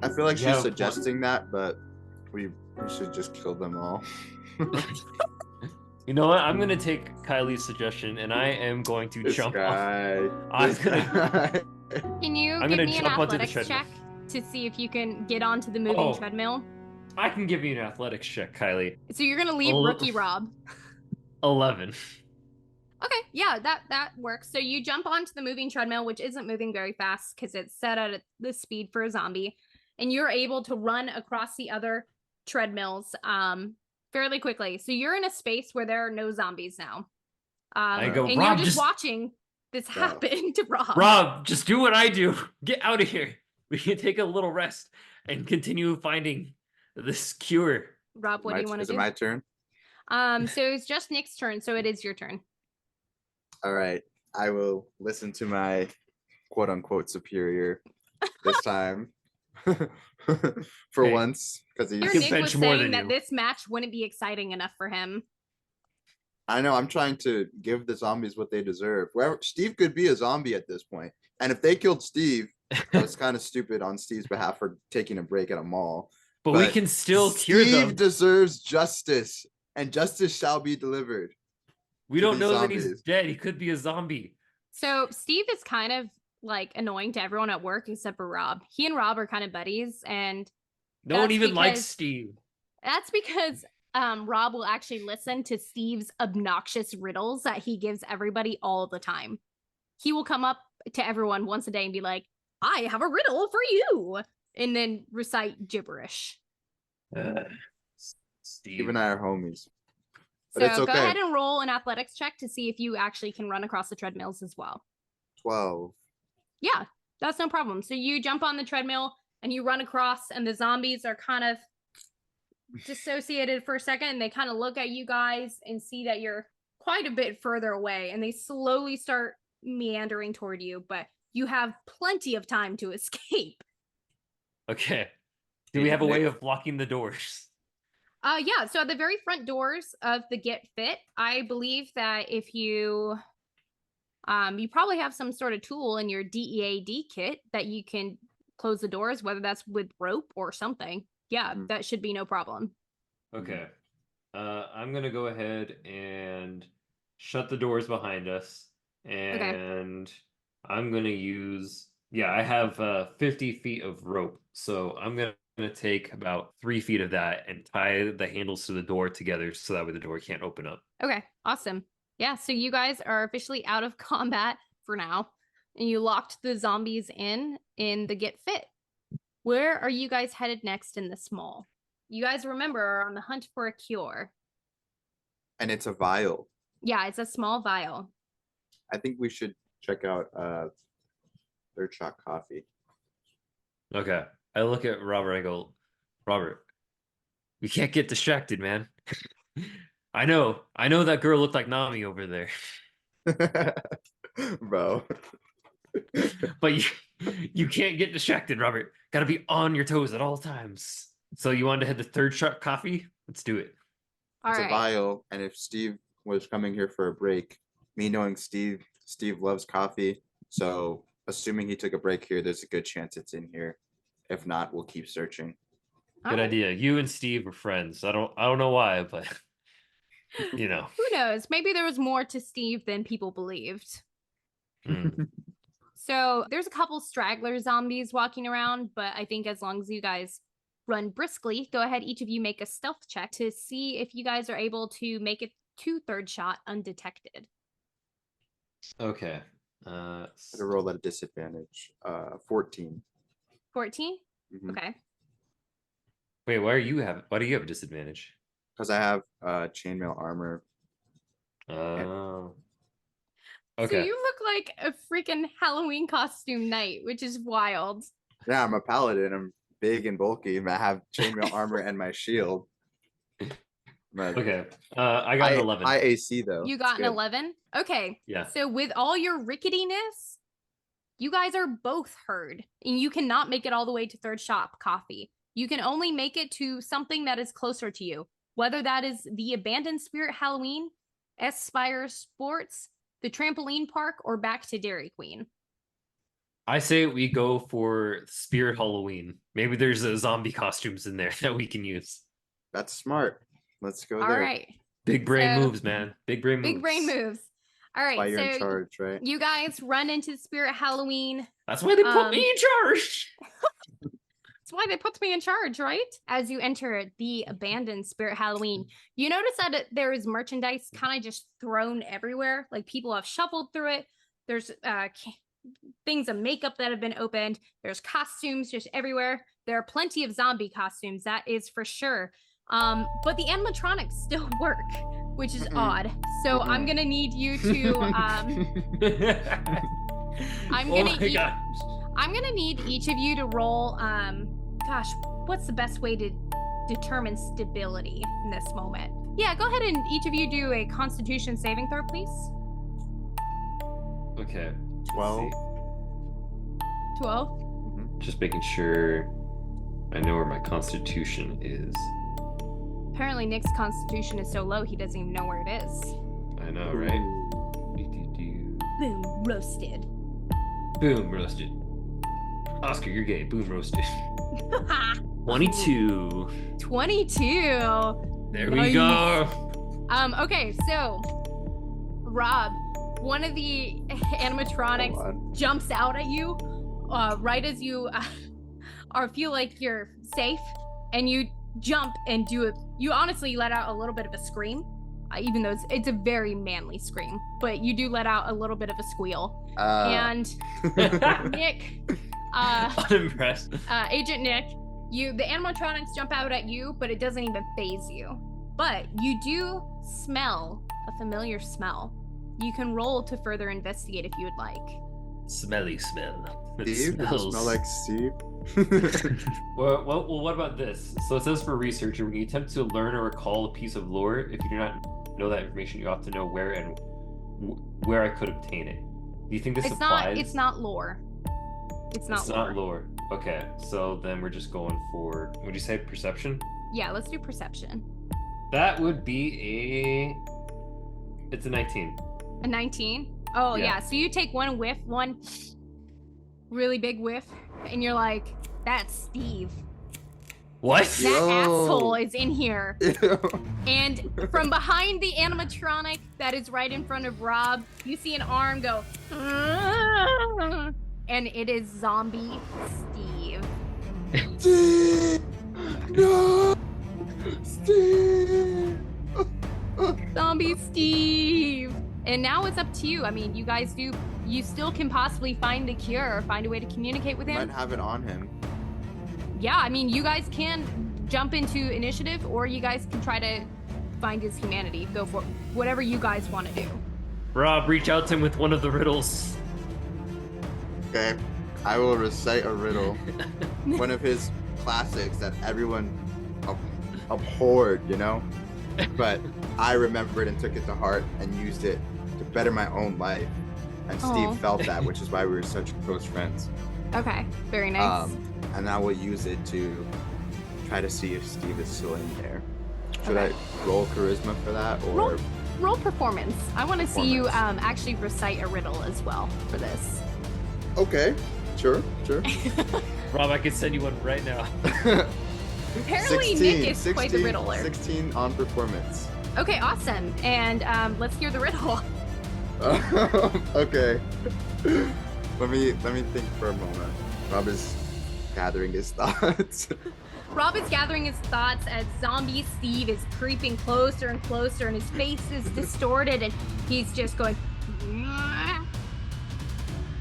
Speaker 3: I feel like she's suggesting that, but we should just kill them all.
Speaker 2: You know what? I'm going to take Kylie's suggestion, and I am going to jump off.
Speaker 1: Can you give me an athletics check to see if you can get onto the moving treadmill?
Speaker 2: I can give you an athletics check, Kylie.
Speaker 1: So you're going to leave Rookie Rob.
Speaker 2: 11.
Speaker 1: Okay, yeah, that works. So you jump onto the moving treadmill, which isn't moving very fast because it's set at the speed for a zombie, and you're able to run across the other treadmills fairly quickly. So you're in a space where there are no zombies now. And Rob, you're just watching this happen to Rob.
Speaker 2: Rob, just do what I do. Get out of here. we can take a little rest and continue finding this cure.
Speaker 1: Rob, what do you want to
Speaker 3: Is
Speaker 1: do?
Speaker 3: it my turn?
Speaker 1: So it's just Nick's turn, so it is your turn.
Speaker 3: All right. I will listen to my quote unquote superior this time. For
Speaker 2: Hey,
Speaker 3: once, because
Speaker 1: Here,
Speaker 2: can
Speaker 1: Nick
Speaker 2: bench
Speaker 1: was
Speaker 2: more
Speaker 1: saying
Speaker 2: than
Speaker 1: that
Speaker 2: you.
Speaker 1: this match wouldn't be exciting enough for him.
Speaker 3: I know I'm trying to give the zombies what they deserve. Well, Steve could be a zombie at this point. And if they killed Steve, that's kind of stupid on Steve's behalf for taking a break at a mall.
Speaker 2: But we can still cure
Speaker 3: Steve
Speaker 2: them.
Speaker 3: deserves justice, and justice shall be delivered.
Speaker 2: We
Speaker 3: to
Speaker 2: don't
Speaker 3: these
Speaker 2: know that he's
Speaker 3: zombies.
Speaker 2: dead. He could be a zombie.
Speaker 1: So Steve is kind of like annoying to everyone at work except for Rob. He and Rob are kind of buddies, and
Speaker 2: No one
Speaker 1: That's
Speaker 2: even likes
Speaker 1: because-
Speaker 2: Steve.
Speaker 1: that's because Rob will actually listen to Steve's obnoxious riddles that he gives everybody all the time. He will come up to everyone once a day and be like, I have a riddle for you, and then recite gibberish.
Speaker 2: Steve.
Speaker 3: Steve and I are homies. But
Speaker 1: So
Speaker 3: it's okay.
Speaker 1: go ahead and roll an athletics check to see if you actually can run across the treadmills as well.
Speaker 3: 12.
Speaker 1: Yeah, that's no problem. So you jump on the treadmill and you run across, and the zombies are kind of dissociated for a second, and they kind of look at you guys and see that you're quite a bit further away, and they slowly start meandering toward you, but you have plenty of time to escape.
Speaker 2: Okay. Do we have a way of blocking the doors?
Speaker 1: Yeah, so at the very front doors of the Get Fit, I believe that if you you probably have some sort of tool in your DEAD kit that you can close the doors, whether that's with rope or something. Yeah, that should be no problem.
Speaker 2: Okay. I'm going to go ahead and shut the doors behind us. And I'm going to use, I have 50 feet of rope. So I'm going to take about 3 feet of that and tie the handles to the door together so that way the door can't open up.
Speaker 1: Okay, awesome. Yeah, so you guys are officially out of combat for now, and you locked the zombies in the Get Fit. Where are you guys headed next in this mall? You guys remember are on the hunt for a cure.
Speaker 3: And it's a vial.
Speaker 1: Yeah, it's a small vial.
Speaker 3: I think we should check out Third Shot Coffee.
Speaker 2: Okay. I look at Robert and I go, Robert, we can't get distracted, man. I know that girl looked like Nami over there.
Speaker 3: Bro.
Speaker 2: But you can't get distracted, Robert. Gotta be on your toes at all times. So you wanted to head to Third Shot Coffee? Let's do it.
Speaker 3: It's a vial, and if Steve was coming here for a break, me knowing Steve loves coffee, so assuming he took a break here, there's a good chance it's in here. If not, we'll keep searching.
Speaker 2: Good idea. You and Steve are friends. I don't know why, but you know.
Speaker 1: Who knows? Maybe there was more to Steve than people believed. So there's a couple straggler zombies walking around, but I think as long as you guys run briskly, go ahead, each of you make a stealth check to see if you guys are able to make it to Third Shot undetected.
Speaker 2: Okay.
Speaker 3: I roll at a disadvantage. 14.
Speaker 1: 14?
Speaker 3: Mhm.
Speaker 1: Okay.
Speaker 2: Wait, why do you have a disadvantage?
Speaker 3: Because I have chainmail armor.
Speaker 2: Oh.
Speaker 1: So
Speaker 2: Okay.
Speaker 1: you look like a freaking Halloween costume knight, which is wild.
Speaker 3: Yeah, I'm a paladin. I'm big and bulky. I have chainmail armor and my shield. But
Speaker 2: Okay. I got an 11.
Speaker 3: high AC though.
Speaker 1: You
Speaker 3: It's
Speaker 1: got an
Speaker 3: good.
Speaker 1: 11? Okay.
Speaker 2: Yeah.
Speaker 1: So with all your ricketiness, you guys are both herd, and you cannot make it all the way to Third Shop Coffee. You can only make it to something that is closer to you, whether that is the Abandoned Spirit Halloween, Spire Sports, the trampoline park, or back to Dairy Queen.
Speaker 2: I say we go for Spirit Halloween. Maybe there's zombie costumes in there that we can use.
Speaker 3: That's smart. Let's go
Speaker 1: All
Speaker 3: there.
Speaker 1: right.
Speaker 2: Big brain
Speaker 1: So-
Speaker 2: moves, man. Big brain moves.
Speaker 1: Big brain moves. All right.
Speaker 3: Why you're in
Speaker 1: So
Speaker 3: charge, right?
Speaker 1: you guys run into Spirit Halloween.
Speaker 2: That's why they put me in charge.
Speaker 1: That's why they put me in charge, right? As you enter the Abandoned Spirit Halloween, you notice that there is merchandise kind of just thrown everywhere. Like people have shuffled through it. There's things of makeup that have been opened. There's costumes just everywhere. There are plenty of zombie costumes, that is for sure. But the animatronics still work, which is odd. So I'm gonna need you to I'm gonna need each of you to roll. Gosh, what's the best way to determine stability in this moment? Yeah, go ahead and each of you do a Constitution saving throw, please.
Speaker 2: Okay.
Speaker 3: 12.
Speaker 1: 12.
Speaker 2: Just making sure I know where my Constitution is.
Speaker 1: Apparently, Nick's Constitution is so low he doesn't even know where it is.
Speaker 2: I know, right?
Speaker 1: Boom, roasted.
Speaker 2: Boom, roasted. Oscar, you're gay. Boom, roasted. 22.
Speaker 1: 22.
Speaker 2: There we go.
Speaker 1: Okay, so Rob, one of the animatronics jumps out at you right as you feel like you're safe, and you jump and do it. You honestly let out a little bit of a scream, even though it's a very manly scream, but you do let out a little bit of a squeal. And Nick,
Speaker 2: unimpressed.
Speaker 1: Agent Nick, the animatronics jump out at you, but it doesn't even faze you. But you do smell a familiar smell. You can roll to further investigate if you would like.
Speaker 2: Smelly smell. It
Speaker 3: Steve? Does it
Speaker 2: smells.
Speaker 3: smell like Steve?
Speaker 2: Well, what about this? So it says for researcher, when you attempt to learn or recall a piece of lore, if you do not know that information, you have to know where and where I could obtain it. Do you think this applies?
Speaker 1: It's not lore. It's not
Speaker 2: lore. Okay, so then we're just going for, would you say perception?
Speaker 1: Yeah, let's do perception.
Speaker 2: That would be it's a 19.
Speaker 1: A 19? Oh, yeah. So you take one whiff, one really big whiff, and you're like, that's Steve.
Speaker 2: What?
Speaker 1: That asshole is in here. And from behind the animatronic that is right in front of Rob, you see an arm go, and it is zombie Steve.
Speaker 3: Steve! No! Steve!
Speaker 1: Zombie Steve! And now it's up to you. I mean, you guys you still can possibly find the cure or find a way to communicate with him.
Speaker 3: Might have it on him.
Speaker 1: Yeah, I mean, you guys can jump into initiative, or you guys can try to find his humanity. Go for whatever you guys want to do.
Speaker 2: Rob, reach out to him with one of the riddles.
Speaker 3: Okay, I will recite a riddle. One of his classics that everyone abhorred, you know? But I remembered and took it to heart and used it to better my own life. And Steve felt that, which is why we were such close friends.
Speaker 1: Okay, very nice.
Speaker 3: And I will use it to try to see if Steve is still in there. Should I roll charisma for that, or
Speaker 1: roll performance? I want to see you actually recite a riddle as well for this.
Speaker 3: Okay, sure.
Speaker 2: Rob, I can send you one right now.
Speaker 1: Apparently, Nick is quite the riddler.
Speaker 3: 16 on performance.
Speaker 1: Okay, awesome. And let's hear the riddle.
Speaker 3: Okay. Let me think for a moment. Rob is gathering his thoughts.
Speaker 1: Rob is gathering his thoughts as zombie Steve is creeping closer and closer, and his face is distorted, and he's just going.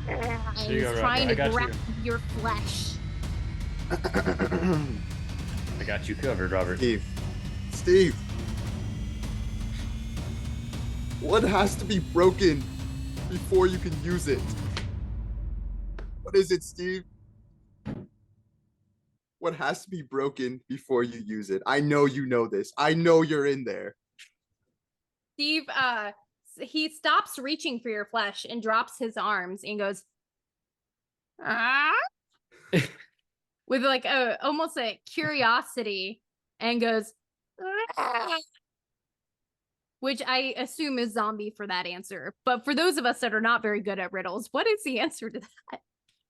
Speaker 1: And he's trying to grab your flesh.
Speaker 2: I got you covered, Robert.
Speaker 3: Steve. What has to be broken before you can use it? What is it, Steve? What has to be broken before you use it? I know you know this. I know you're in there.
Speaker 1: Steve, he stops reaching for your flesh and drops his arms and goes, with like almost a curiosity, and goes, which I assume is zombie for that answer. But for those of us that are not very good at riddles, what is the answer to that?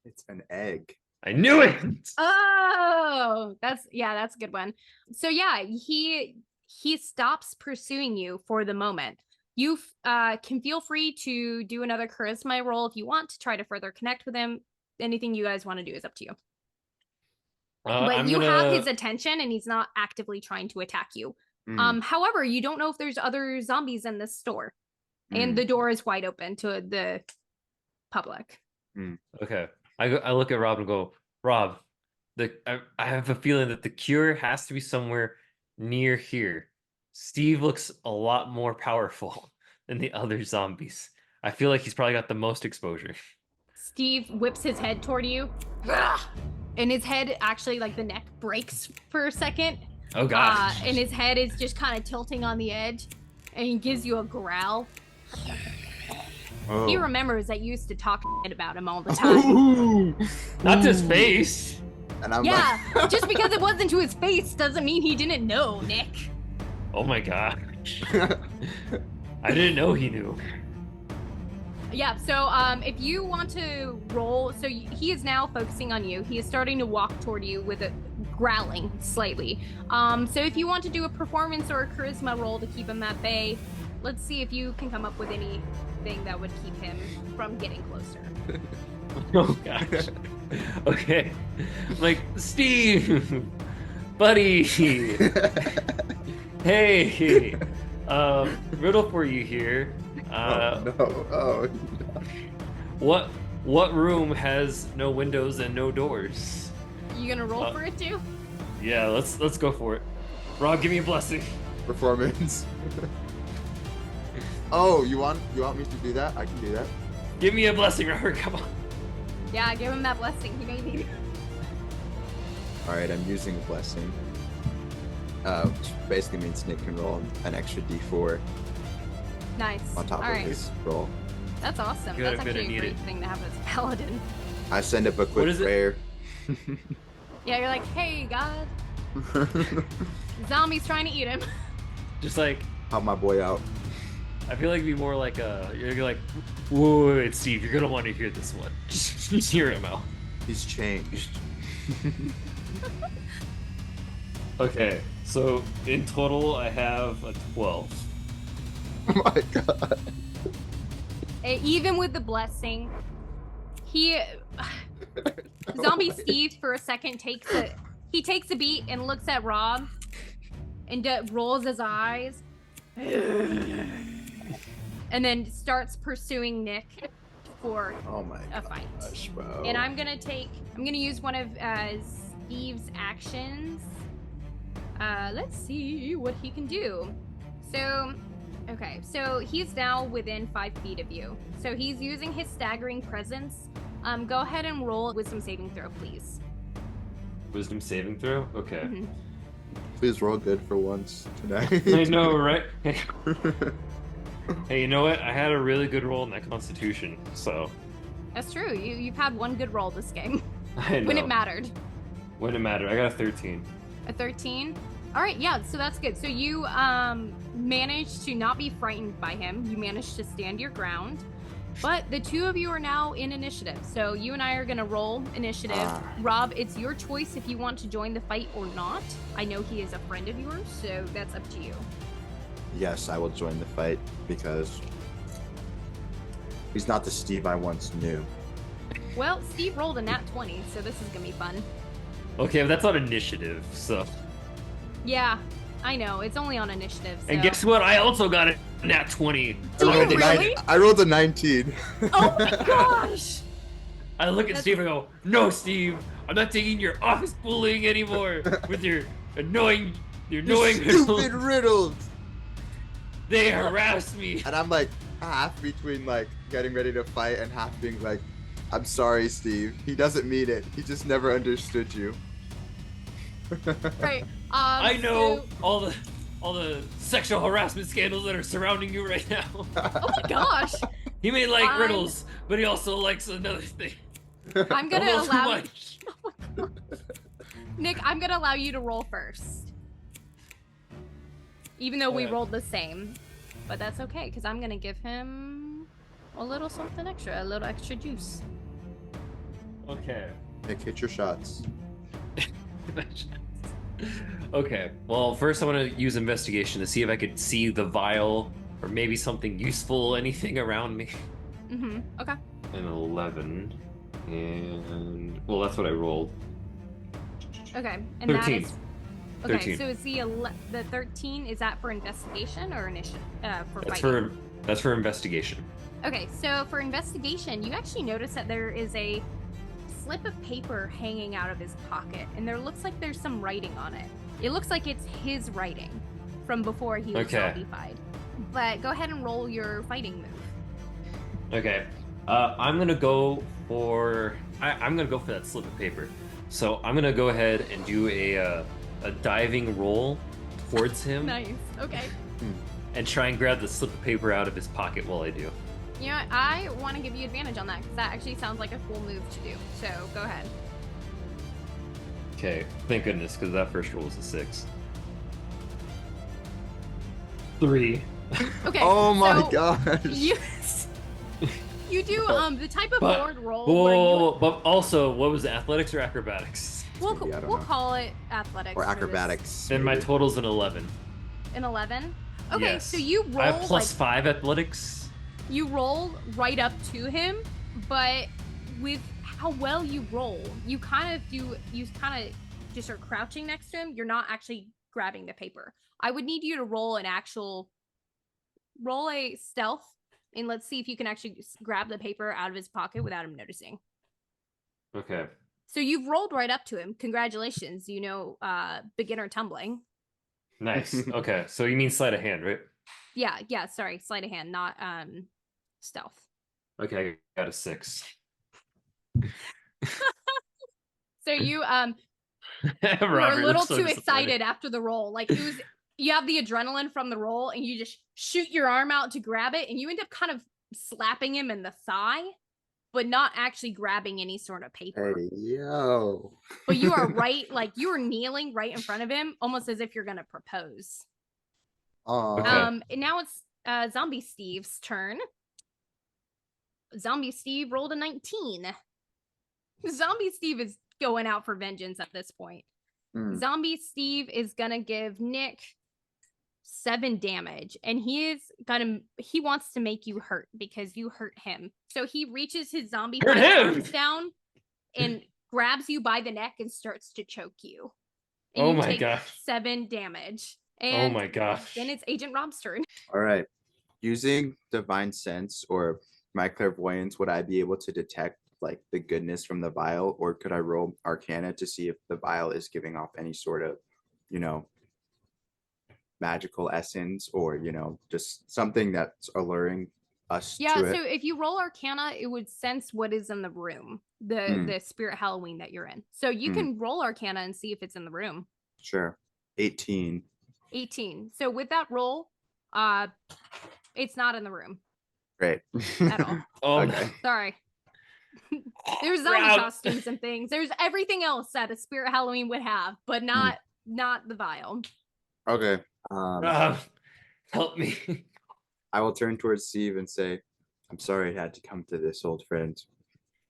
Speaker 3: It's an egg.
Speaker 2: I knew it.
Speaker 1: Oh, that's a good one. So yeah, he stops pursuing you for the moment. You can feel free to do another charisma roll if you want to try to further connect with him. Anything you guys want to do is up to you. But you have his attention, and he's not actively trying to attack you. However, you don't know if there's other zombies in this store, and the door is wide open to the public.
Speaker 2: Okay. I look at Rob and go, Rob, I have a feeling that the cure has to be somewhere near here. Steve looks a lot more powerful than the other zombies. I feel like he's probably got the most exposure.
Speaker 1: Steve whips his head toward you. And his head actually, like, the neck breaks for a second.
Speaker 2: Oh, God.
Speaker 1: And his head is just kind of tilting on the edge. And he gives you a growl.
Speaker 3: Oh.
Speaker 1: He remembers that you used to talk about him all the time.
Speaker 2: Not to his face.
Speaker 3: And I'm
Speaker 1: Yeah, just because it wasn't to his face doesn't mean he didn't know, Nick.
Speaker 2: Oh my god. I didn't know he knew.
Speaker 1: Yeah, so if you want to roll, so he is now focusing on you. He is starting to walk toward you with a growling slightly. So if you want to do a performance or a charisma roll to keep him at bay, let's see if you can come up with anything that would keep him from getting closer.
Speaker 2: Oh gosh. Okay. Like, Steve, buddy. Hey, riddle for you here.
Speaker 3: no. Oh, no.
Speaker 2: What room has no windows and no doors?
Speaker 1: You gonna roll for it too?
Speaker 2: Yeah, let's go for it. Rob, give me a blessing.
Speaker 3: Performance. Oh, you want me to do that? I can do that.
Speaker 2: Give me a blessing, Robert. Come on.
Speaker 1: Yeah, give him that blessing. He may need it.
Speaker 3: All right, I'm using a blessing. Which basically means Nick can roll an extra D4
Speaker 1: Nice.
Speaker 3: on top
Speaker 1: All
Speaker 3: of
Speaker 1: right.
Speaker 3: his roll.
Speaker 1: That's awesome.
Speaker 2: Good,
Speaker 1: That's
Speaker 2: I'm gonna
Speaker 1: actually a
Speaker 2: need
Speaker 1: great
Speaker 2: it.
Speaker 1: thing to have as a paladin.
Speaker 3: I send up a
Speaker 2: What
Speaker 3: quick
Speaker 2: is it?
Speaker 3: prayer.
Speaker 1: Yeah, you're like, hey, God, zombie's trying to eat him.
Speaker 2: Just like,
Speaker 3: Help my boy out.
Speaker 2: I feel like it'd be more like you're like, whoa, wait, Steve, you're gonna want to hear this one. Just hear him out.
Speaker 3: He's changed.
Speaker 2: Okay, so in total I have a 12.
Speaker 3: Oh my god.
Speaker 1: Even with the blessing, he zombie Steve for a second takes a beat and looks at Rob and rolls his eyes and then starts pursuing Nick for
Speaker 3: Oh my
Speaker 1: a fight.
Speaker 3: gosh, bro.
Speaker 1: And I'm gonna use one of Steve's actions. Let's see what he can do. So, okay, so he's now within 5 feet of you. So he's using his staggering presence. Go ahead and roll with some saving throw, please.
Speaker 2: Wisdom saving throw? Okay.
Speaker 1: Mhm.
Speaker 3: Please roll good for once tonight.
Speaker 2: I know, right? Hey, you know what? I had a really good roll in that Constitution, so
Speaker 1: That's true. You've had one good roll this game
Speaker 2: I know.
Speaker 1: when it mattered.
Speaker 2: When it mattered, I got a 13.
Speaker 1: A 13. All right, yeah, so that's good. So you managed to not be frightened by him. You managed to stand your ground. But the two of you are now in initiative. So you and I are going to roll initiative. Rob, it's your choice if you want to join the fight or not. I know he is a friend of yours, so that's up to you.
Speaker 3: Yes, I will join the fight because he's not the Steve I once knew.
Speaker 1: Well, Steve rolled a nat 20, so this is going to be fun.
Speaker 2: Okay, but that's on initiative, so.
Speaker 1: Yeah, I know. It's only on initiative. So.
Speaker 2: And guess what? I also got a nat 20.
Speaker 1: Did you really?
Speaker 3: I rolled a 19.
Speaker 1: Oh my gosh!
Speaker 2: I look at Steve and go, "No, Steve, I'm not taking your office bullying anymore with your annoying
Speaker 3: Stupid
Speaker 2: riddles.
Speaker 3: riddles.
Speaker 2: They harass me."
Speaker 3: And I'm like half between like getting ready to fight and half being like, I'm sorry, Steve. He doesn't mean it. He just never understood you.
Speaker 1: Right.
Speaker 2: I know
Speaker 1: So,
Speaker 2: all the sexual harassment scandals that are surrounding you right now.
Speaker 1: oh my gosh!
Speaker 2: He may like
Speaker 1: Fine.
Speaker 2: riddles, but he also likes another thing.
Speaker 1: I'm
Speaker 2: A
Speaker 1: gonna
Speaker 2: little too
Speaker 1: allow
Speaker 2: much.
Speaker 1: Nick. I'm gonna allow you to roll first, even though we rolled the same. But that's okay, because I'm gonna give him a little something extra, a little extra juice.
Speaker 2: Okay.
Speaker 3: Nick, hit your shots.
Speaker 2: Okay. Well, first I want to use investigation to see if I could see the vial or maybe something useful, anything around me.
Speaker 1: Mm-hmm. Okay.
Speaker 2: An 11, and well, that's what I rolled.
Speaker 1: Okay. And
Speaker 2: 13.
Speaker 1: that is. Okay.
Speaker 2: 13.
Speaker 1: So is the 13? Is that for investigation or initiative? For
Speaker 2: That's
Speaker 1: fighting?
Speaker 2: that's for investigation.
Speaker 1: Okay, so for investigation, you actually notice that there is a slip of paper hanging out of his pocket, and there looks like there's some writing on it. It looks like it's his writing from before he was
Speaker 2: Okay.
Speaker 1: zombified. But go ahead and roll your fighting move.
Speaker 2: Okay. I'm gonna go for I'm gonna go for that slip of paper. So I'm gonna go ahead and do a diving roll towards him
Speaker 1: Nice. Okay.
Speaker 2: and try and grab the slip of paper out of his pocket while I do.
Speaker 1: You know what? I want to give you advantage on that because that actually sounds like a cool move to do. So go ahead.
Speaker 2: Okay, thank goodness, because that first roll was a 6. 3.
Speaker 1: Okay.
Speaker 3: Oh my
Speaker 1: so
Speaker 3: gosh.
Speaker 1: You do the type of
Speaker 2: But,
Speaker 1: board roll where you
Speaker 2: but also, what was it, athletics or acrobatics?
Speaker 1: we'll
Speaker 3: Maybe, I don't
Speaker 1: we'll
Speaker 3: know.
Speaker 1: call it athletics
Speaker 3: Or
Speaker 1: for this.
Speaker 3: acrobatics.
Speaker 2: Then my
Speaker 3: maybe.
Speaker 2: total's an 11.
Speaker 1: An 11. Okay,
Speaker 2: Yes.
Speaker 1: so you roll
Speaker 2: I have plus
Speaker 1: like
Speaker 2: 5 athletics.
Speaker 1: you roll right up to him, but with how well you roll, you kind of just are crouching next to him. You're not actually grabbing the paper. I would need you to roll a stealth, and let's see if you can actually grab the paper out of his pocket without him noticing.
Speaker 2: Okay.
Speaker 1: So you've rolled right up to him. Congratulations. You know, beginner tumbling.
Speaker 2: Nice. Okay, so you mean sleight of hand, right?
Speaker 1: Yeah, sorry, sleight of hand, not stealth.
Speaker 2: Okay, I got a 6.
Speaker 1: So you were a
Speaker 2: Robert
Speaker 1: little
Speaker 2: looks so
Speaker 1: too
Speaker 2: disappointed.
Speaker 1: excited after the roll. Like it was you have the adrenaline from the roll and you just shoot your arm out to grab it and you end up kind of slapping him in the thigh, but not actually grabbing any sort of paper.
Speaker 3: Hey, yo.
Speaker 1: But you are right, like you are kneeling right in front of him, almost as if you're gonna propose.
Speaker 3: Aw.
Speaker 2: Okay.
Speaker 1: And now it's Zombie Steve's turn. Zombie Steve rolled a 19. Zombie Steve is going out for vengeance at this point.
Speaker 3: Hmm.
Speaker 1: Zombie Steve is gonna give Nick 7 damage, and he wants to make you hurt because you hurt him. So he reaches his zombie
Speaker 2: Hurt him!
Speaker 1: arms down and grabs you by the neck and starts to choke you. And
Speaker 2: Oh
Speaker 1: you
Speaker 2: my
Speaker 1: take
Speaker 2: gosh.
Speaker 1: 7 damage.
Speaker 2: Oh
Speaker 1: And
Speaker 2: my gosh.
Speaker 1: then it's Agent Rob's turn.
Speaker 3: All right. Using divine sense or my clairvoyance, would I be able to detect like the goodness from the vial, or could I roll Arcana to see if the vial is giving off any sort of, magical essence, or just something that's alluring us
Speaker 1: Yeah,
Speaker 3: to
Speaker 1: so
Speaker 3: it?
Speaker 1: if you roll Arcana, it would sense what is in the room, the Spirit Halloween that you're in. So you can roll Arcana and see if it's in the room.
Speaker 3: Sure. 18.
Speaker 1: 18. So with that roll, it's not in the room
Speaker 3: Great.
Speaker 1: at all.
Speaker 2: Oh
Speaker 3: Okay.
Speaker 2: no.
Speaker 1: Sorry. There's zombie
Speaker 2: Crap.
Speaker 1: costumes and things. There's everything else that a Spirit Halloween would have, but not the vial.
Speaker 3: Okay.
Speaker 2: Help me.
Speaker 3: I will turn towards Steve and say, I'm sorry I had to come to this, old friend.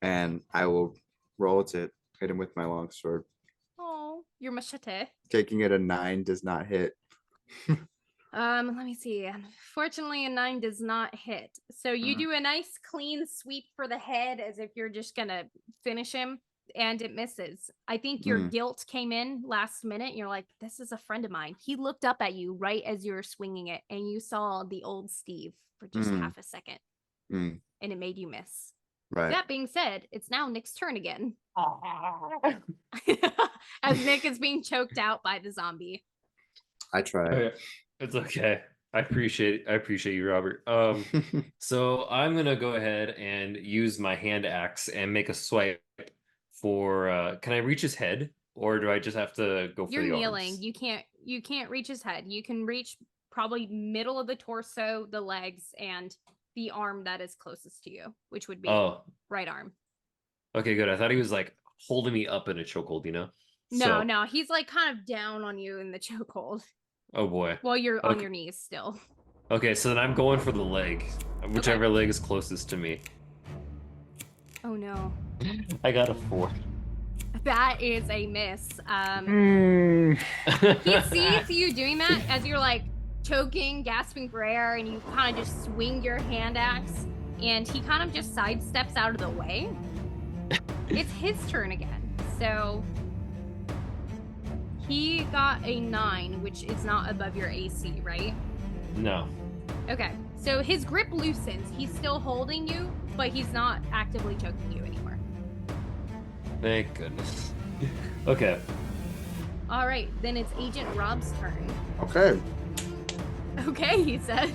Speaker 3: And I will roll to hit him with my longsword.
Speaker 1: Oh, your machete.
Speaker 3: Taking it a 9 does not hit.
Speaker 1: Let me see. Unfortunately, a 9 does not hit. So you do a nice clean sweep for the head as if you're just gonna finish him, and it misses. I think your guilt came in last minute. You're like, this is a friend of mine. He looked up at you right as you were swinging it, and you saw the old Steve for just half a second, and it made you miss.
Speaker 3: Right.
Speaker 1: That being said, it's now Nick's turn again. As Nick is being choked out by the zombie.
Speaker 3: I tried.
Speaker 2: Okay. It's okay. I appreciate you, Robert. So I'm gonna go ahead and use my hand axe and make a swipe for can I reach his head, or do I just have to go for
Speaker 1: You're
Speaker 2: the
Speaker 1: kneeling.
Speaker 2: arms?
Speaker 1: You can't reach his head. You can reach probably middle of the torso, the legs, and the arm that is closest to you, which would be right arm.
Speaker 2: Okay, good. I thought he was like holding me up in a chokehold,
Speaker 1: No, he's like kind of down on you in the chokehold.
Speaker 2: Oh boy.
Speaker 1: While you're on your knees still.
Speaker 2: Okay, so then I'm going for the leg, whichever leg is closest to me.
Speaker 1: Oh no.
Speaker 2: I got a 4.
Speaker 1: That is a miss. He sees you doing that as you're like choking, gasping for air, and you kind of just swing your hand axe, and he kind of just sidesteps out of the way. It's his turn again. So he got a 9, which is not above your AC, right?
Speaker 2: No.
Speaker 1: Okay. So his grip loosens. He's still holding you, but he's not actively choking you anymore.
Speaker 2: Thank goodness. Okay.
Speaker 1: All right. Then it's Agent Rob's turn.
Speaker 3: Okay.
Speaker 1: Okay, he said.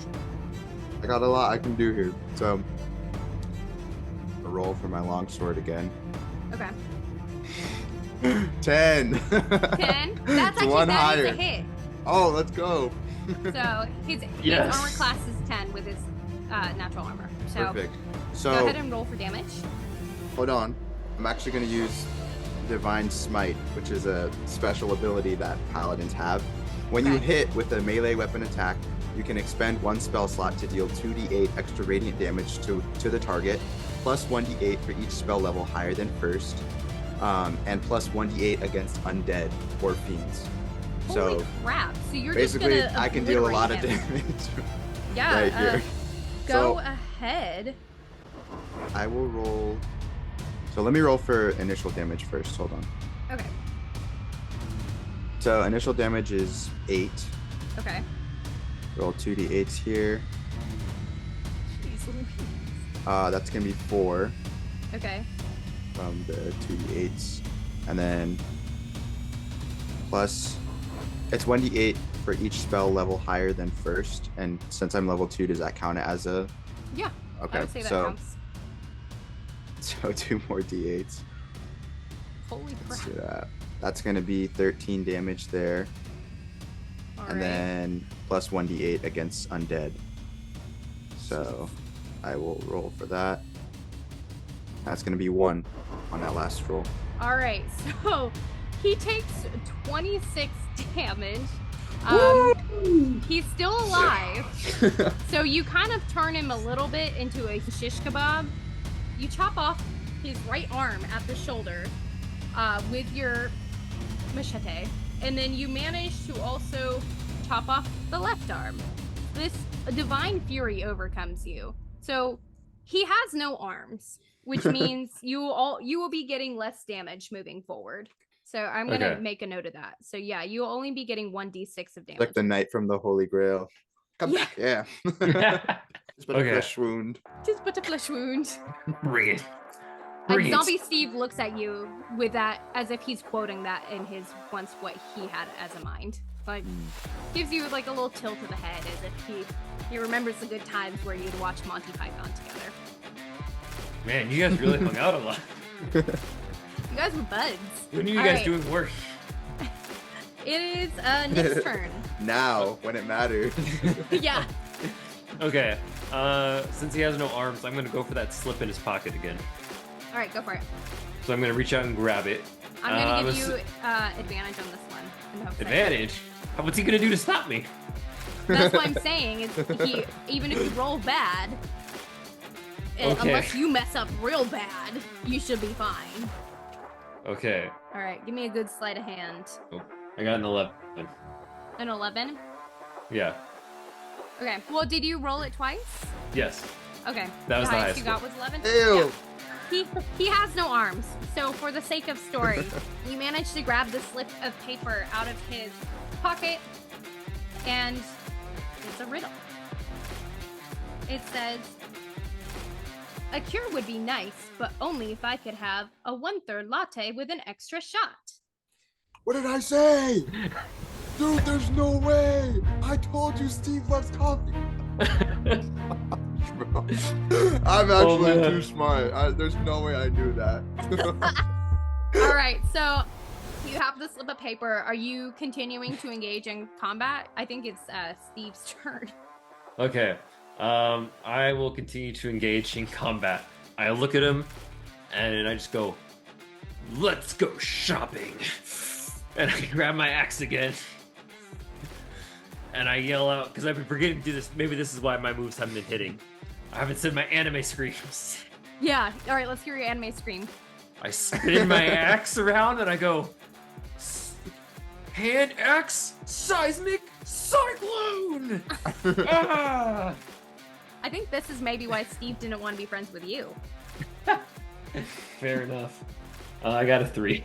Speaker 3: I got a lot I can do here. So roll for my longsword again.
Speaker 1: Okay.
Speaker 3: 10.
Speaker 1: 10. That's
Speaker 3: It's
Speaker 1: actually
Speaker 3: one
Speaker 1: that
Speaker 3: higher.
Speaker 1: is a hit.
Speaker 3: Oh, let's go.
Speaker 1: So his
Speaker 2: Yes.
Speaker 1: armor class is 10 with his natural armor. So
Speaker 3: Perfect.
Speaker 1: go
Speaker 3: So
Speaker 1: ahead and roll for damage.
Speaker 3: hold on. I'm actually going to use Divine Smite, which is a special ability that paladins have. When you
Speaker 1: Okay.
Speaker 3: hit with a melee weapon attack, you can expend one spell slot to deal 2d8 extra radiant damage to the target, plus 1d8 for each spell level higher than first, and plus 1d8 against undead or fiends.
Speaker 1: Holy
Speaker 3: So
Speaker 1: crap. So you're
Speaker 3: basically,
Speaker 1: just gonna
Speaker 3: I can deal a lot of
Speaker 1: obliterate him.
Speaker 3: damage
Speaker 1: Yeah.
Speaker 3: right here.
Speaker 1: Go
Speaker 3: So
Speaker 1: ahead.
Speaker 3: I will roll. So let me roll for initial damage first. Hold on.
Speaker 1: Okay.
Speaker 3: So initial damage is 8.
Speaker 1: Okay.
Speaker 3: Roll 2d8s here.
Speaker 1: Jeez Louise.
Speaker 3: That's gonna be 4
Speaker 1: Okay.
Speaker 3: from the 2d8s, and then plus it's 1d8 for each spell level higher than first. And since I'm level 2, does that count as a?
Speaker 1: Yeah.
Speaker 3: Okay.
Speaker 1: I would say that
Speaker 3: So
Speaker 1: counts.
Speaker 3: 2 more d8s.
Speaker 1: Holy
Speaker 3: Let's
Speaker 1: crap.
Speaker 3: do that. That's gonna be 13 damage there,
Speaker 1: All
Speaker 3: and
Speaker 1: right.
Speaker 3: then plus 1d8 against undead. So I will roll for that. That's gonna be 1 on that last roll.
Speaker 1: All right. So he takes 26 damage. He's still alive. So you kind of turn him a little bit into a shish kebab. You chop off his right arm at the shoulder with your machete, and then you manage to also chop off the left arm. This divine fury overcomes you. So he has no arms, which means you will be getting less damage moving forward. So I'm gonna
Speaker 2: Okay.
Speaker 1: make a note of that. So yeah, you'll only be getting 1d6 of damage.
Speaker 3: Like the knight from the Holy Grail. Come
Speaker 1: Yeah.
Speaker 3: back, yeah. Just but
Speaker 2: Okay.
Speaker 3: a flesh wound.
Speaker 1: Just but a flesh wound.
Speaker 2: Bring it. Bring it.
Speaker 1: Zombie Steve looks at you with that as if he's quoting that in his once what he had as a mind. Like gives you like a little tilt of the head as if he remembers the good times where you'd watch Monty Python together.
Speaker 2: Man, you guys really hung out a lot.
Speaker 1: You guys were buds.
Speaker 2: When are you
Speaker 1: All
Speaker 2: guys
Speaker 1: right.
Speaker 2: doing work?
Speaker 1: It is Nick's turn.
Speaker 3: Now, when it matters.
Speaker 1: Yeah.
Speaker 2: Okay. Since he has no arms, I'm gonna go for that slip in his pocket again.
Speaker 1: All right, go for it.
Speaker 2: So I'm gonna reach out and grab it.
Speaker 1: I'm gonna
Speaker 2: I'm
Speaker 1: give you
Speaker 2: assu-
Speaker 1: advantage on this one. in the hopes that-
Speaker 2: Advantage? What's he gonna do to stop me?
Speaker 1: That's what I'm saying. Is even if you roll bad,
Speaker 2: Okay.
Speaker 1: unless you mess up real bad, you should be fine.
Speaker 2: Okay.
Speaker 1: All right, give me a good sleight of hand.
Speaker 2: I got an 11.
Speaker 1: An 11.
Speaker 2: Yeah.
Speaker 1: Okay. Well, did you roll it twice?
Speaker 2: Yes.
Speaker 1: Okay.
Speaker 2: That was the highest
Speaker 1: you got was 11.
Speaker 3: Ew.
Speaker 1: Yeah. He has no arms, so for the sake of story, you managed to grab the slip of paper out of his pocket, and it's a riddle. It says, "A cure would be nice, but only if I could have a 1/3 latte with an extra shot."
Speaker 3: What did I say? Dude, there's no way. I told you Steve loves coffee. Bro, I'm actually
Speaker 2: man.
Speaker 3: too smart. There's no way I knew that.
Speaker 1: All right, so you have the slip of paper. Are you continuing to engage in combat? I think it's Steve's turn.
Speaker 2: Okay. I will continue to engage in combat. I look at him and I just go, "Let's go shopping." And I grab my axe again. And I yell out, because I've been forgetting to do this. Maybe this is why my moves haven't been hitting. I haven't said my anime screams.
Speaker 1: Yeah. All right, let's hear your anime scream.
Speaker 2: I spin my axe around and I go, "Hand axe, seismic cyclone!" Ah!
Speaker 1: I think this is maybe why Steve didn't want to be friends with you.
Speaker 2: Fair enough. I got a 3.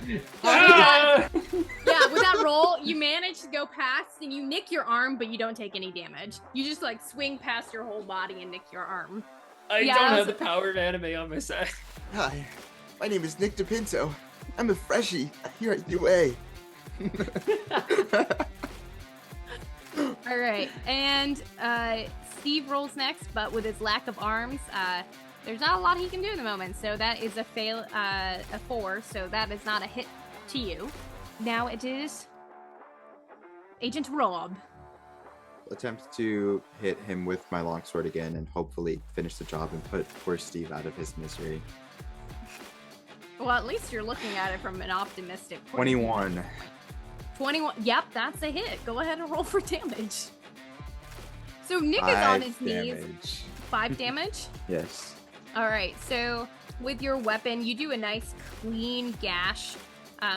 Speaker 1: Yeah, with that roll, you manage to go past and you nick your arm, but you don't take any damage. You just like swing past your whole body and nick your arm.
Speaker 2: I
Speaker 1: Yeah,
Speaker 2: don't
Speaker 1: that
Speaker 2: have
Speaker 1: was-
Speaker 2: the power of anime on my side.
Speaker 3: Hi, my name is Nick DePinto. I'm a freshie here at UA.
Speaker 1: All right, and Steve rolls next, but with his lack of arms, there's not a lot he can do at the moment. So that is a 4. So that is not a hit to you. Now it is Agent Rob.
Speaker 3: Attempt to hit him with my longsword again and hopefully finish the job and put poor Steve out of his misery.
Speaker 1: Well, at least you're looking at it from an optimistic point of view.
Speaker 3: 21.
Speaker 1: 21. Yep, that's a hit. Go ahead and roll for damage. So Nick is on his knees.
Speaker 3: Damage.
Speaker 1: 5 damage?
Speaker 3: Yes.
Speaker 1: All right, so with your weapon, you do a nice clean gash,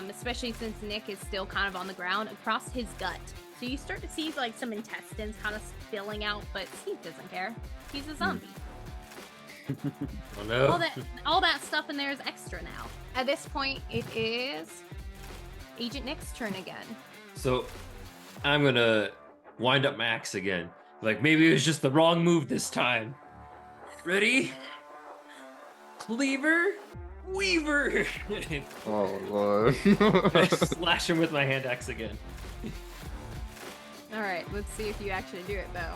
Speaker 1: especially since Nick is still kind of on the ground, across his gut. So you start to see like some intestines kind of spilling out, but Steve doesn't care. He's a zombie.
Speaker 2: Oh no.
Speaker 1: All that stuff in there is extra now. At this point, it is Agent Nick's turn again.
Speaker 2: So I'm gonna wind up my axe again. Like maybe it was just the wrong move this time. Ready? Cleaver, Weaver.
Speaker 3: Oh Lord.
Speaker 2: I slash him with my hand axe again.
Speaker 1: All right, let's see if you actually do it though.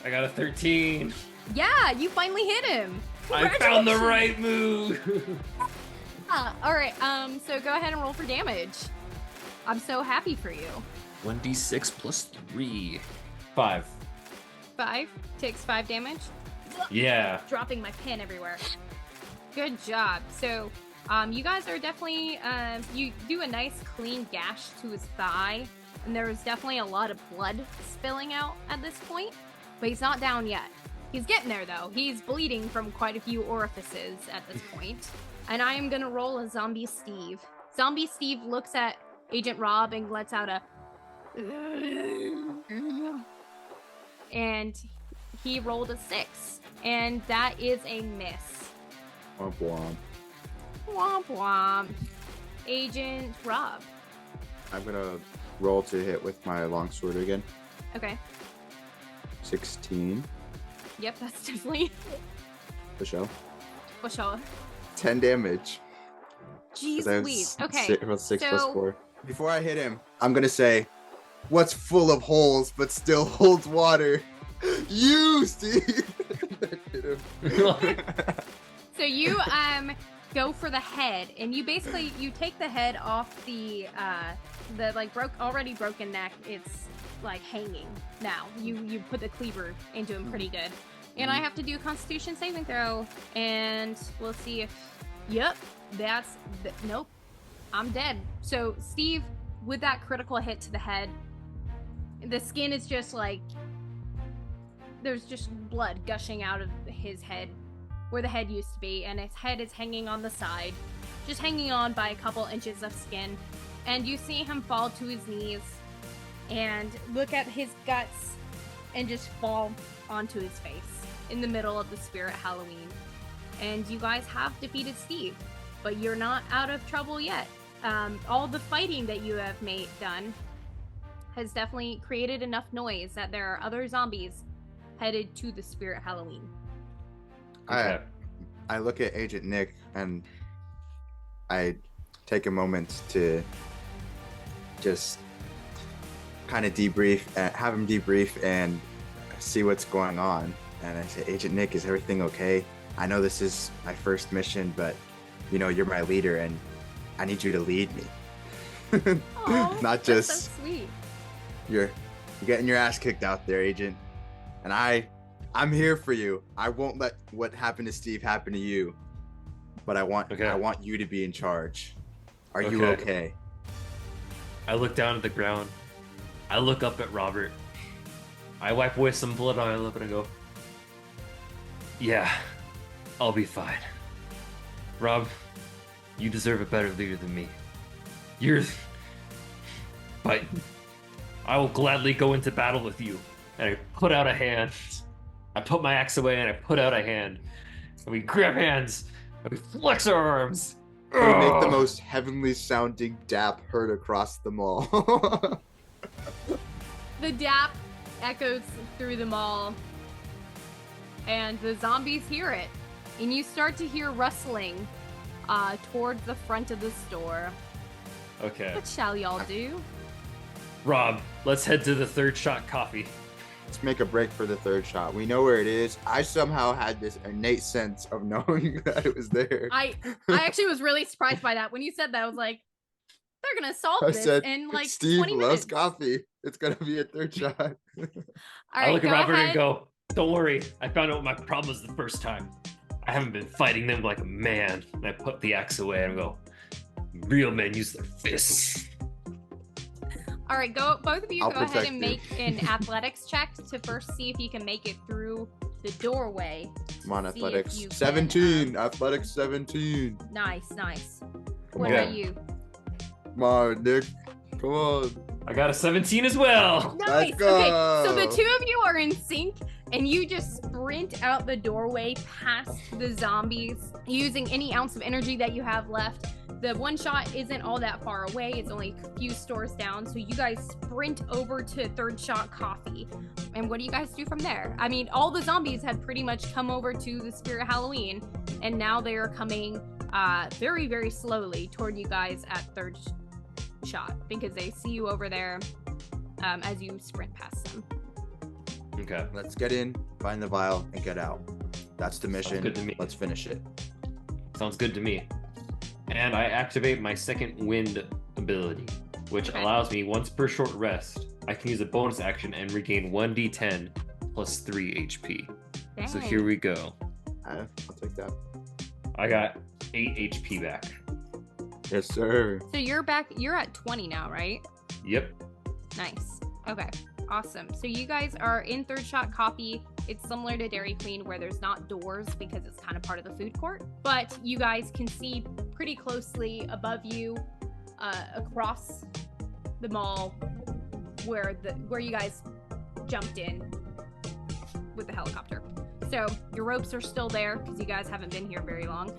Speaker 2: I got a 13.
Speaker 1: Yeah, you finally hit him.
Speaker 2: I found the right move.
Speaker 1: All right, so go ahead and roll for damage. I'm so happy for you.
Speaker 2: 1d6 plus 3. 5.
Speaker 1: 5 takes 5 damage.
Speaker 2: Yeah.
Speaker 1: Dropping my pen everywhere. Good job. So, you guys are definitely, you do a nice clean gash to his thigh, and there was definitely a lot of blood spilling out at this point, but he's not down yet. He's getting there though. He's bleeding from quite a few orifices at this point. And I am gonna roll a Zombie Steve. Zombie Steve looks at Agent Rob and lets out a and he rolled a 6. And that is a miss.
Speaker 3: Womp womp.
Speaker 1: Womp womp. Agent Rob.
Speaker 3: I'm gonna roll to hit with my longsword again.
Speaker 1: Okay.
Speaker 3: 16.
Speaker 1: Yep, that's definitely
Speaker 3: For sure.
Speaker 1: for sure.
Speaker 3: 10 damage.
Speaker 1: Jeez
Speaker 3: That
Speaker 1: Louise.
Speaker 3: was
Speaker 1: Okay.
Speaker 3: Six, plus
Speaker 1: so
Speaker 3: 4. Before I hit him, I'm gonna say, "What's full of holes but still holds water? You, Steve." Hit him.
Speaker 1: So you go for the head, and you basically you take the head off the like already broken neck. It's like hanging now. You put the cleaver into him pretty good, and I have to do a Constitution saving throw, and we'll see if yep, nope, I'm dead. So Steve, with that critical hit to the head, the skin is just like there's just blood gushing out of his head where the head used to be, and his head is hanging on the side, just hanging on by a couple inches of skin. And you see him fall to his knees and look at his guts and just fall onto his face in the middle of the Spirit Halloween. And you guys have defeated Steve, but you're not out of trouble yet. All the fighting that you have done has definitely created enough noise that there are other zombies headed to the Spirit Halloween.
Speaker 2: Okay.
Speaker 3: I look at Agent Nick and I take a moment to just kind of have him debrief and see what's going on. And I say, "Agent Nick, is everything okay? I know this is my first mission, but you know, you're my leader and I need you to lead me."
Speaker 1: Aww,
Speaker 3: Not
Speaker 1: that's
Speaker 3: just
Speaker 1: so sweet.
Speaker 3: you're getting your ass kicked out there, Agent. And I'm here for you. I won't let what happened to Steve happen to you. But I want you to be in charge. Are you okay?
Speaker 2: I look down at the ground. I look up at Robert. I wipe away some blood on my lip and I go, "Yeah, I'll be fine. Rob, you deserve a better leader than me. But I will gladly go into battle with you." And I put out a hand. I put my axe away and I put out a hand. And we grab hands and we flex our arms.
Speaker 3: We make the most heavenly sounding dap heard across the mall.
Speaker 1: The dap echoes through the mall, and the zombies hear it. And you start to hear rustling towards the front of the store.
Speaker 2: Okay.
Speaker 1: What shall y'all do?
Speaker 2: Rob, let's head to the Third Shot Coffee.
Speaker 3: let's make a break for the third shot. We know where it is. I somehow had this innate sense of knowing that it was there.
Speaker 1: I actually was really surprised by that. When you said that, I was like, they're gonna solve
Speaker 3: I
Speaker 1: this
Speaker 3: said,
Speaker 1: in like
Speaker 3: Steve
Speaker 1: 20
Speaker 3: loves
Speaker 1: minutes.
Speaker 3: coffee. It's gonna be a third shot.
Speaker 1: All
Speaker 2: I
Speaker 1: right,
Speaker 2: look at
Speaker 1: go
Speaker 2: Robert
Speaker 1: ahead.
Speaker 2: and go, "Don't worry. I found out what my problem was the first time. I haven't been fighting them like a man." And I put the axe away and go, "Real men use their fists."
Speaker 1: All right, go. Both of you
Speaker 3: I'll
Speaker 1: go ahead
Speaker 3: protect
Speaker 1: and
Speaker 3: you.
Speaker 1: make an athletics check to first see if you can make it through the doorway.
Speaker 3: Come on,
Speaker 1: See if
Speaker 3: athletics.
Speaker 1: you can,
Speaker 3: 17. Athletics 17.
Speaker 1: Nice.
Speaker 3: Come
Speaker 1: What
Speaker 3: on.
Speaker 1: about you?
Speaker 3: Come on, Nick. Come on.
Speaker 2: I got a 17 as well.
Speaker 1: Nice.
Speaker 3: Let's
Speaker 1: Okay, so the
Speaker 3: go.
Speaker 1: two of you are in sync, and you just sprint out the doorway past the zombies using any ounce of energy that you have left. The one shot isn't all that far away. It's only a few stores down. So you guys sprint over to Third Shot Coffee. And what do you guys do from there? I mean, all the zombies had pretty much come over to the Spirit Halloween, and now they are coming very, very slowly toward you guys at Third Shot because they see you over there as you sprint past them.
Speaker 2: Okay.
Speaker 3: Let's get in, find the vial, and get out. That's the mission.
Speaker 2: good to me.
Speaker 3: Let's finish it.
Speaker 2: Sounds good to me. And I activate my second wind ability, which
Speaker 1: Okay.
Speaker 2: allows me once per short rest, I can use a bonus action and regain 1d10 plus 3 HP. So
Speaker 1: Dang.
Speaker 2: here we go.
Speaker 3: I'll take that.
Speaker 2: I got 8 HP back.
Speaker 3: Yes, sir.
Speaker 1: So you're back. You're at 20 now, right?
Speaker 2: Yep.
Speaker 1: Nice. Okay. Awesome. So you guys are in Third Shot Coffee. It's similar to Dairy Queen where there's not doors because it's kind of part of the food court, but you guys can see pretty closely above you, across the mall, where you guys jumped in with the helicopter. So your ropes are still there because you guys haven't been here very long,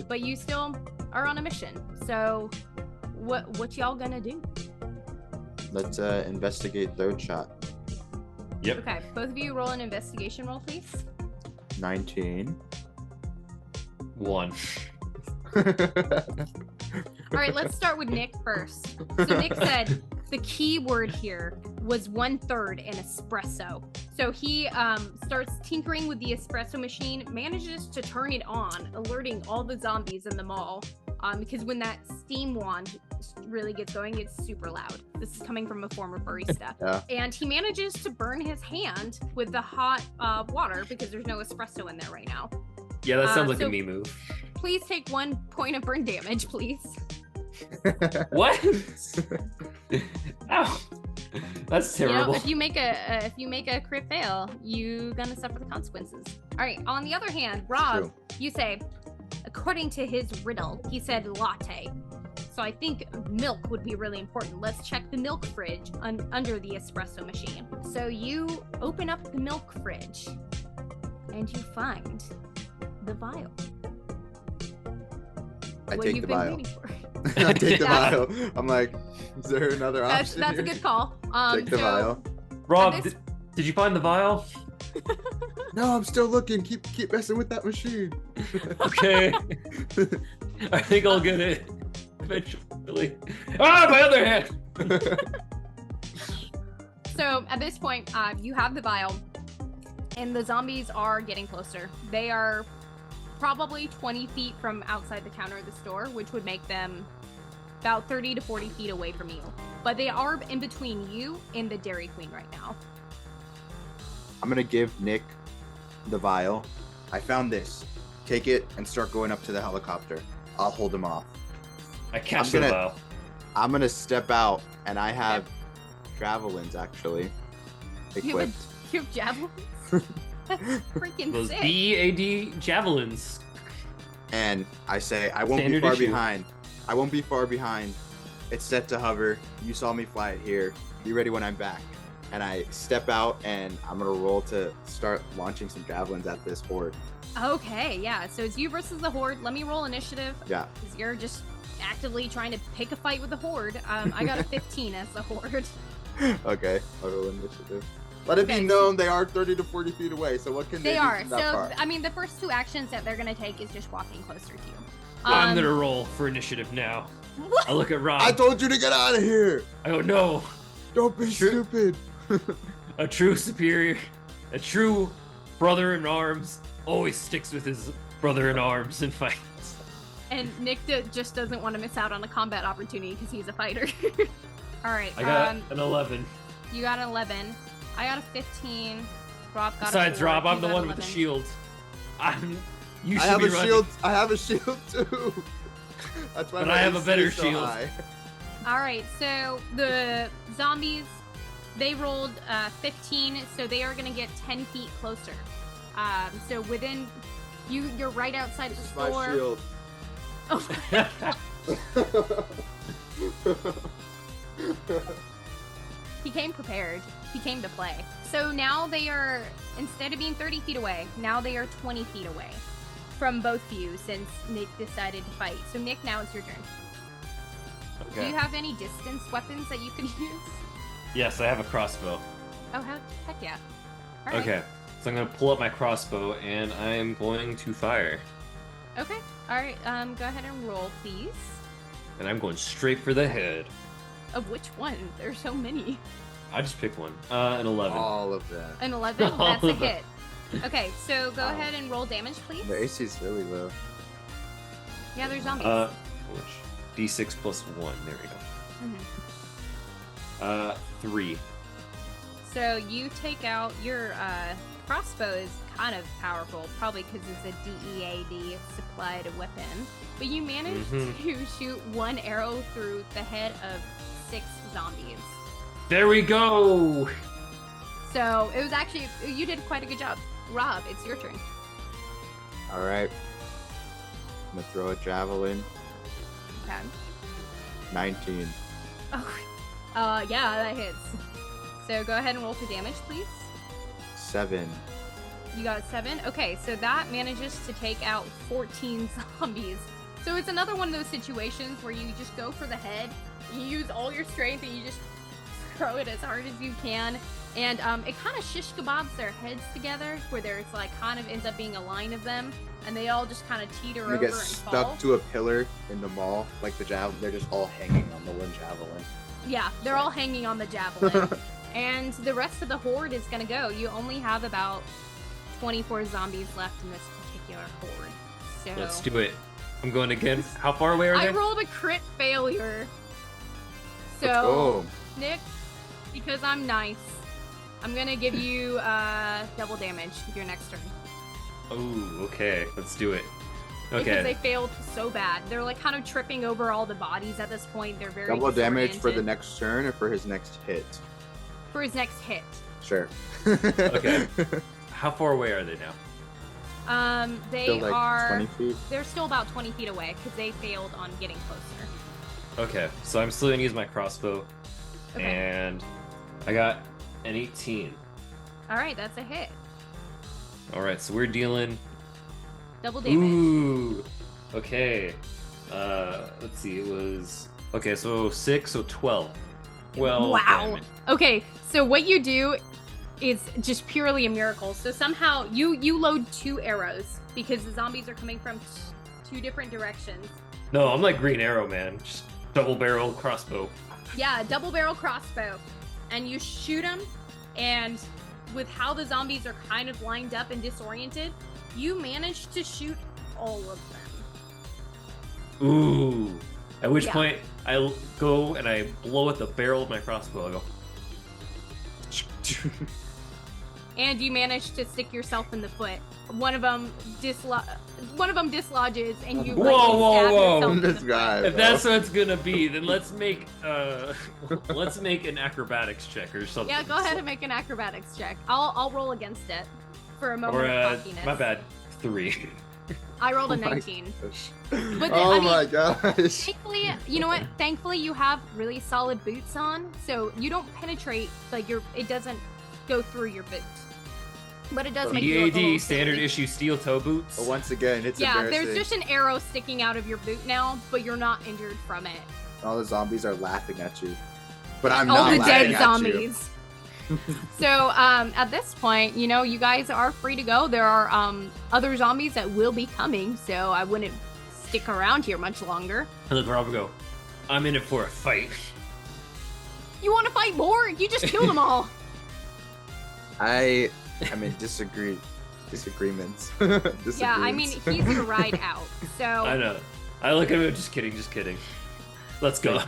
Speaker 1: but you still are on a mission. So what y'all gonna do?
Speaker 3: Let's investigate Third Shot.
Speaker 2: Yep.
Speaker 1: Okay, both of you roll an investigation roll, please.
Speaker 3: 19.
Speaker 2: 1.
Speaker 1: All right, let's start with Nick first. So Nick said the key word here was 1/3 in espresso. So he starts tinkering with the espresso machine, manages to turn it on, alerting all the zombies in the mall. Because when that steam wand really gets going, it's super loud. This is coming from a former barista.
Speaker 3: Yeah.
Speaker 1: And he manages to burn his hand with the hot water because there's no espresso in there right now.
Speaker 2: Yeah, that sounds like
Speaker 1: so-
Speaker 2: a me move.
Speaker 1: Please take 1 point of burn damage, please.
Speaker 2: What? Ow. That's
Speaker 1: You know,
Speaker 2: terrible.
Speaker 1: if you make a crit fail, you gonna suffer the consequences. All right. On the other hand, Rob,
Speaker 3: True.
Speaker 1: you say, according to his riddle, he said latte. So I think milk would be really important. Let's check the milk fridge under the espresso machine. So you open up the milk fridge, and you find the vial.
Speaker 3: I
Speaker 1: What
Speaker 3: take
Speaker 1: you've
Speaker 3: the
Speaker 1: been
Speaker 3: vial.
Speaker 1: waiting for.
Speaker 3: I take the
Speaker 1: That's-
Speaker 3: vial. I'm like, is there another option?
Speaker 1: That's a
Speaker 3: here?
Speaker 1: good call.
Speaker 3: Take the
Speaker 1: So-
Speaker 3: vial.
Speaker 2: Rob,
Speaker 1: this-
Speaker 2: did you find the vial?
Speaker 3: No, I'm still looking. Keep messing with that machine.
Speaker 2: Okay. I think I'll get it eventually. Ah, my other hand.
Speaker 1: So at this point, you have the vial, and the zombies are getting closer. They are probably 20 feet from outside the counter of the store, which would make them about 30 to 40 feet away from you. But they are in between you and the Dairy Queen right now.
Speaker 3: I'm gonna give Nick the vial. I found this. Take it and start going up to the helicopter. I'll hold him off.
Speaker 2: I catch
Speaker 3: I'm
Speaker 2: the
Speaker 3: gonna-
Speaker 2: vial.
Speaker 3: I'm gonna step out, and I have javelins actually equipped.
Speaker 1: You have javelins? That's freaking
Speaker 2: Those
Speaker 1: sick.
Speaker 2: BAD javelins.
Speaker 3: And I say, I won't
Speaker 2: Standard
Speaker 3: be far
Speaker 2: issue.
Speaker 3: behind. I won't be far behind. It's set to hover. You saw me fly it here. Be ready when I'm back. And I step out, and I'm gonna roll to start launching some javelins at this horde.
Speaker 1: Okay, yeah. So it's you versus the horde. Let me roll initiative.
Speaker 3: Yeah.
Speaker 1: Because you're just actively trying to pick a fight with the horde. I got a 15 as the horde.
Speaker 3: Okay. I'll roll initiative. Let it
Speaker 1: Okay.
Speaker 3: be known they are 30 to 40 feet away. So what can they
Speaker 1: They
Speaker 3: do
Speaker 1: are.
Speaker 3: from
Speaker 1: So,
Speaker 3: that far?
Speaker 1: I mean, the first 2 actions that they're going to take is just walking closer to you.
Speaker 2: I'm gonna roll for initiative now.
Speaker 1: What?
Speaker 2: I look at Rob.
Speaker 3: I told you to get out of here.
Speaker 2: I go, no.
Speaker 3: Don't be
Speaker 2: Sure.
Speaker 3: stupid.
Speaker 2: A true superior, a true brother in arms always sticks with his brother in arms and fights.
Speaker 1: And Nick just doesn't want to miss out on a combat opportunity because he's a fighter. All right.
Speaker 2: I got an 11.
Speaker 1: You got an 11. I got a 15. Rob got
Speaker 2: Besides,
Speaker 1: a 4.
Speaker 2: Rob, I'm
Speaker 1: You
Speaker 2: the
Speaker 1: got
Speaker 2: one with the
Speaker 1: 11.
Speaker 2: shield. You
Speaker 3: I
Speaker 2: should
Speaker 3: have
Speaker 2: be
Speaker 3: a
Speaker 2: running.
Speaker 3: shield. I have a shield too. That's why.
Speaker 2: But
Speaker 3: my
Speaker 2: I have a
Speaker 3: AC
Speaker 2: better
Speaker 3: is so
Speaker 2: shield.
Speaker 3: high.
Speaker 1: All right. So the zombies, they rolled 15, so they are going to get 10 feet closer. So within you're right outside
Speaker 3: This
Speaker 1: the
Speaker 3: is my
Speaker 1: store.
Speaker 3: shield.
Speaker 1: Oh. He came prepared. He came to play. So now they are, instead of being 30 feet away, now they are 20 feet away from both of you since Nick decided to fight. So Nick, now it's your turn.
Speaker 2: Okay.
Speaker 1: Do you have any distance weapons that you could use?
Speaker 2: Yes, I have a crossbow.
Speaker 1: Oh, heck yeah. All right.
Speaker 2: Okay, so I'm gonna pull up my crossbow and I'm going to fire.
Speaker 1: Okay. All right. Go ahead and roll, please.
Speaker 2: And I'm going straight for the head.
Speaker 1: Of which one? There's so many.
Speaker 2: I just picked one. An 11.
Speaker 3: All of them.
Speaker 1: An 11?
Speaker 2: All
Speaker 1: That's a
Speaker 2: of them.
Speaker 1: hit. Okay, so go ahead and roll damage, please.
Speaker 3: The AC is really low.
Speaker 1: Yeah, there's zombies.
Speaker 2: Which D6 plus 1. There we go.
Speaker 1: Mhm.
Speaker 2: 3.
Speaker 1: So you take out your crossbow is kind of powerful, probably because it's a DEAD supplied weapon. But you managed to shoot one arrow through the head of 6 zombies.
Speaker 2: There we go!
Speaker 1: So it was actually, you did quite a good job. Rob, it's your turn.
Speaker 3: All right. I'm gonna throw a javelin.
Speaker 1: Okay.
Speaker 3: 19.
Speaker 1: Oh, yeah, that hits. So go ahead and roll for damage, please.
Speaker 3: 7.
Speaker 1: You got 7? Okay, so that manages to take out 14 zombies. So it's another one of those situations where you just go for the head, you use all your strength, and you just throw it as hard as you can. And it kind of shish kebabs their heads together, where there's like kind of ends up being a line of them, and they all just kind of teeter
Speaker 3: I'm gonna
Speaker 1: over
Speaker 3: get
Speaker 1: and
Speaker 3: stuck
Speaker 1: fall.
Speaker 3: to a pillar in the mall, like the javelin. They're just all hanging on the one javelin.
Speaker 1: Yeah, they're all hanging on the javelin. And the rest of the horde is gonna go. You only have about 24 zombies left in this particular horde. So
Speaker 2: Let's do it. I'm going again. How far away are
Speaker 1: I
Speaker 2: they?
Speaker 1: rolled a crit failure. So
Speaker 3: Let's go.
Speaker 1: Nick, because I'm nice, I'm gonna give you double damage your next turn.
Speaker 2: Oh, okay. Let's do it.
Speaker 1: Because they
Speaker 2: Okay.
Speaker 1: failed so bad. They're like kind of tripping over all the bodies at this point. They're very
Speaker 3: Double damage for the
Speaker 1: disoriented.
Speaker 3: next turn or for his next hit?
Speaker 1: For his next hit.
Speaker 3: Sure.
Speaker 2: Okay. How far away are they now?
Speaker 1: They
Speaker 3: Still like
Speaker 1: are
Speaker 3: 20 feet.
Speaker 1: they're still about 20 feet away because they failed on getting closer.
Speaker 2: Okay, so I'm still gonna use my crossbow.
Speaker 1: Okay.
Speaker 2: And I got an 18.
Speaker 1: All right, that's a hit.
Speaker 2: Alright, so we're dealing.
Speaker 1: Double damage.
Speaker 2: Ooh. Okay. Let's see, it was. Okay, so 6, so 12. Well,
Speaker 1: Wow.
Speaker 2: damage.
Speaker 1: Okay, so what you do is just purely a miracle. So somehow you load 2 arrows because the zombies are coming from 2 different directions.
Speaker 2: No, I'm like Green Arrow, man. Just double barrel crossbow.
Speaker 1: Yeah, double barrel crossbow. And you shoot them, and with how the zombies are kind of lined up and disoriented, you manage to shoot all of them.
Speaker 2: Ooh. At which
Speaker 1: Yeah.
Speaker 2: point, I go and I blow at the barrel of my crossbow. I go.
Speaker 1: And you manage to stick yourself in the foot. One of them dislodges, and you
Speaker 2: Whoa,
Speaker 1: lightly
Speaker 2: whoa,
Speaker 1: stab
Speaker 2: whoa.
Speaker 1: yourself in
Speaker 3: This
Speaker 1: the
Speaker 3: guy.
Speaker 2: If
Speaker 3: bro.
Speaker 2: that's what it's gonna be, then let's make an acrobatics check or something.
Speaker 1: Yeah, go ahead and make an acrobatics check. I'll roll against it for a moment
Speaker 2: Or
Speaker 1: of cockiness.
Speaker 2: my bad, 3.
Speaker 1: I rolled a
Speaker 3: Oh my
Speaker 1: 19.
Speaker 3: gosh.
Speaker 1: But
Speaker 3: Oh
Speaker 1: I mean,
Speaker 3: my gosh.
Speaker 1: thankfully, you know what? Thankfully, you have really solid boots on, so you don't penetrate. Like it doesn't go through your boots, but it does make you look a little
Speaker 2: DAD standard
Speaker 1: silly.
Speaker 2: issue steel toe boots.
Speaker 3: But once again, it's
Speaker 1: Yeah,
Speaker 3: embarrassing.
Speaker 1: there's just an arrow sticking out of your boot now, but you're not injured from it.
Speaker 3: All the zombies are laughing at you. But I'm
Speaker 1: All
Speaker 3: not
Speaker 1: the
Speaker 3: laughing
Speaker 1: dead
Speaker 3: at
Speaker 1: zombies. So at this point, you know, you guys are free to go. There are other zombies that will be coming, so I wouldn't stick around here much longer.
Speaker 2: And look, Rob go. I'm in it for a fight.
Speaker 1: You want to fight more? You just killed them all.
Speaker 3: I mean, disagreements.
Speaker 1: Yeah, I mean, he's
Speaker 3: Disagreements.
Speaker 1: your ride out. So
Speaker 2: I know. I look at him. Just kidding. Just kidding. Let's go.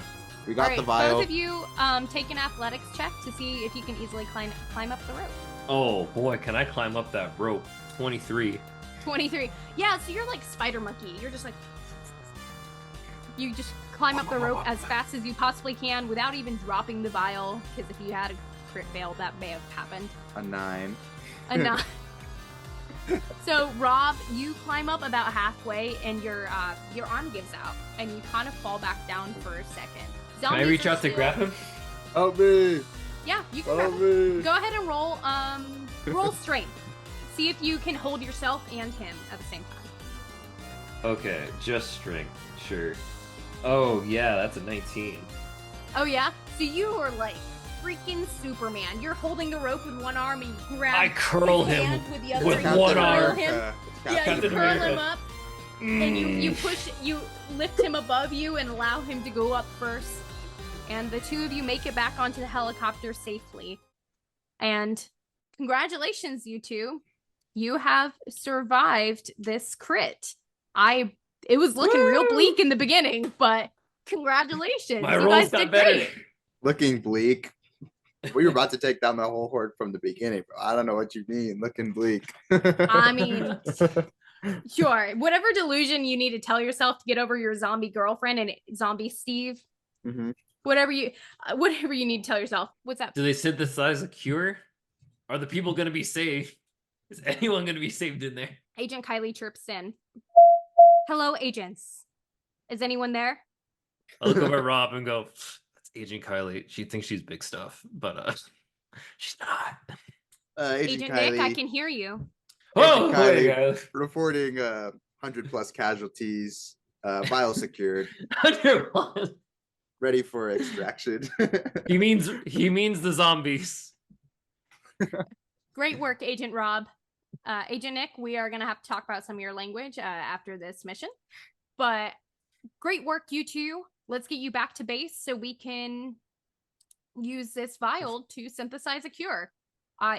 Speaker 3: We
Speaker 1: all
Speaker 3: got
Speaker 1: right,
Speaker 3: the vial.
Speaker 1: both of you take an athletics check to see if you can easily climb up the rope.
Speaker 2: Oh boy, can I climb up that rope? 23.
Speaker 1: 23. Yeah, so you're like Spider Monkey. You're just like you just climb up the rope as fast as you possibly can without even dropping the vial. Because if you had a crit fail, that may have happened.
Speaker 3: A 9.
Speaker 1: Enough. So Rob, you climb up about halfway, and your arm gives out, and you kind of fall back down for a second.
Speaker 2: Can I
Speaker 1: Zombies
Speaker 2: reach
Speaker 1: are
Speaker 2: out to
Speaker 1: still-
Speaker 2: grab him?
Speaker 3: Help me!
Speaker 1: Yeah, you can grab
Speaker 3: Help
Speaker 1: him.
Speaker 3: me!
Speaker 1: Go ahead and roll strength. See if you can hold yourself and him at the same time.
Speaker 2: Okay, just strength. Sure. Oh yeah, that's a 19.
Speaker 1: Oh yeah? So you are like freaking Superman. You're holding the rope with one arm and you grab
Speaker 2: I curl
Speaker 1: his
Speaker 2: him
Speaker 1: hand with the other
Speaker 2: with
Speaker 1: and
Speaker 3: Captain
Speaker 1: you
Speaker 2: one
Speaker 1: curl
Speaker 2: arm.
Speaker 1: him.
Speaker 3: America. It's
Speaker 1: Yeah,
Speaker 3: Captain
Speaker 1: you curl
Speaker 3: America.
Speaker 1: him up and you lift him above you and allow him to go up first. And the two of you make it back onto the helicopter safely. And congratulations, you two. You have survived this crit. It was looking real bleak in the beginning, but congratulations.
Speaker 2: My
Speaker 1: you
Speaker 2: rolls
Speaker 1: guys
Speaker 2: got
Speaker 1: did
Speaker 2: better.
Speaker 1: great.
Speaker 3: Looking bleak. We were about to take down the whole horde from the beginning, bro. I don't know what you mean. Looking bleak.
Speaker 1: I mean, sure. Whatever delusion you need to tell yourself to get over your zombie girlfriend and zombie Steve.
Speaker 3: Mhm.
Speaker 1: Whatever you need to tell yourself. What's up?
Speaker 2: Do they synthesize a cure? Are the people gonna be saved? Is anyone gonna be saved in there?
Speaker 1: Agent Kylie chirps in. Hello, agents. Is anyone there?
Speaker 2: I look over at Rob and go, "That's Agent Kylie. She thinks she's big stuff, but she's not."
Speaker 3: Agent
Speaker 1: Agent
Speaker 3: Kylie
Speaker 1: Nick, I can hear you.
Speaker 2: Oh,
Speaker 3: Kylie.
Speaker 2: there you
Speaker 3: reporting 100+ casualties. Vial secured.
Speaker 2: go.
Speaker 3: Ready for extraction.
Speaker 2: He means the zombies.
Speaker 1: Great work, Agent Rob. Agent Nick, we are going to have to talk about some of your language after this mission. But great work, you two. Let's get you back to base so we can use this vial to synthesize a cure.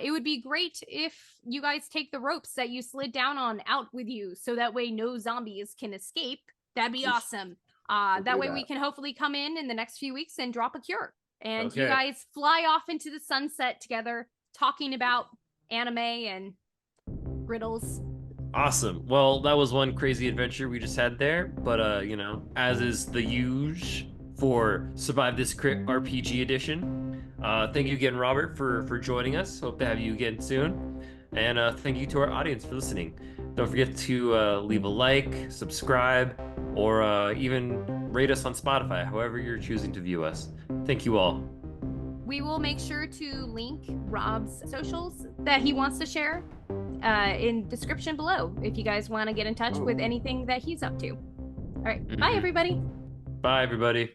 Speaker 1: It would be great if you guys take the ropes that you slid down on out with you so that way no zombies can escape. That'd be awesome. That way we can hopefully come in the next few weeks and drop a cure. And you
Speaker 2: Okay.
Speaker 1: guys fly off into the sunset together talking about anime and riddles.
Speaker 2: Awesome. Well, that was one crazy adventure we just had there, but as is the huge for Survive This Crit RPG edition. Thank you again, Robert, for joining us. Hope to have you again soon. And thank you to our audience for listening. Don't forget to leave a like, subscribe, or even rate us on Spotify, however you're choosing to view us. Thank you all.
Speaker 1: We will make sure to link Rob's socials that he wants to share in description below if you guys want to get in touch with anything that he's up to. All right. Bye, everybody.
Speaker 2: Bye, everybody.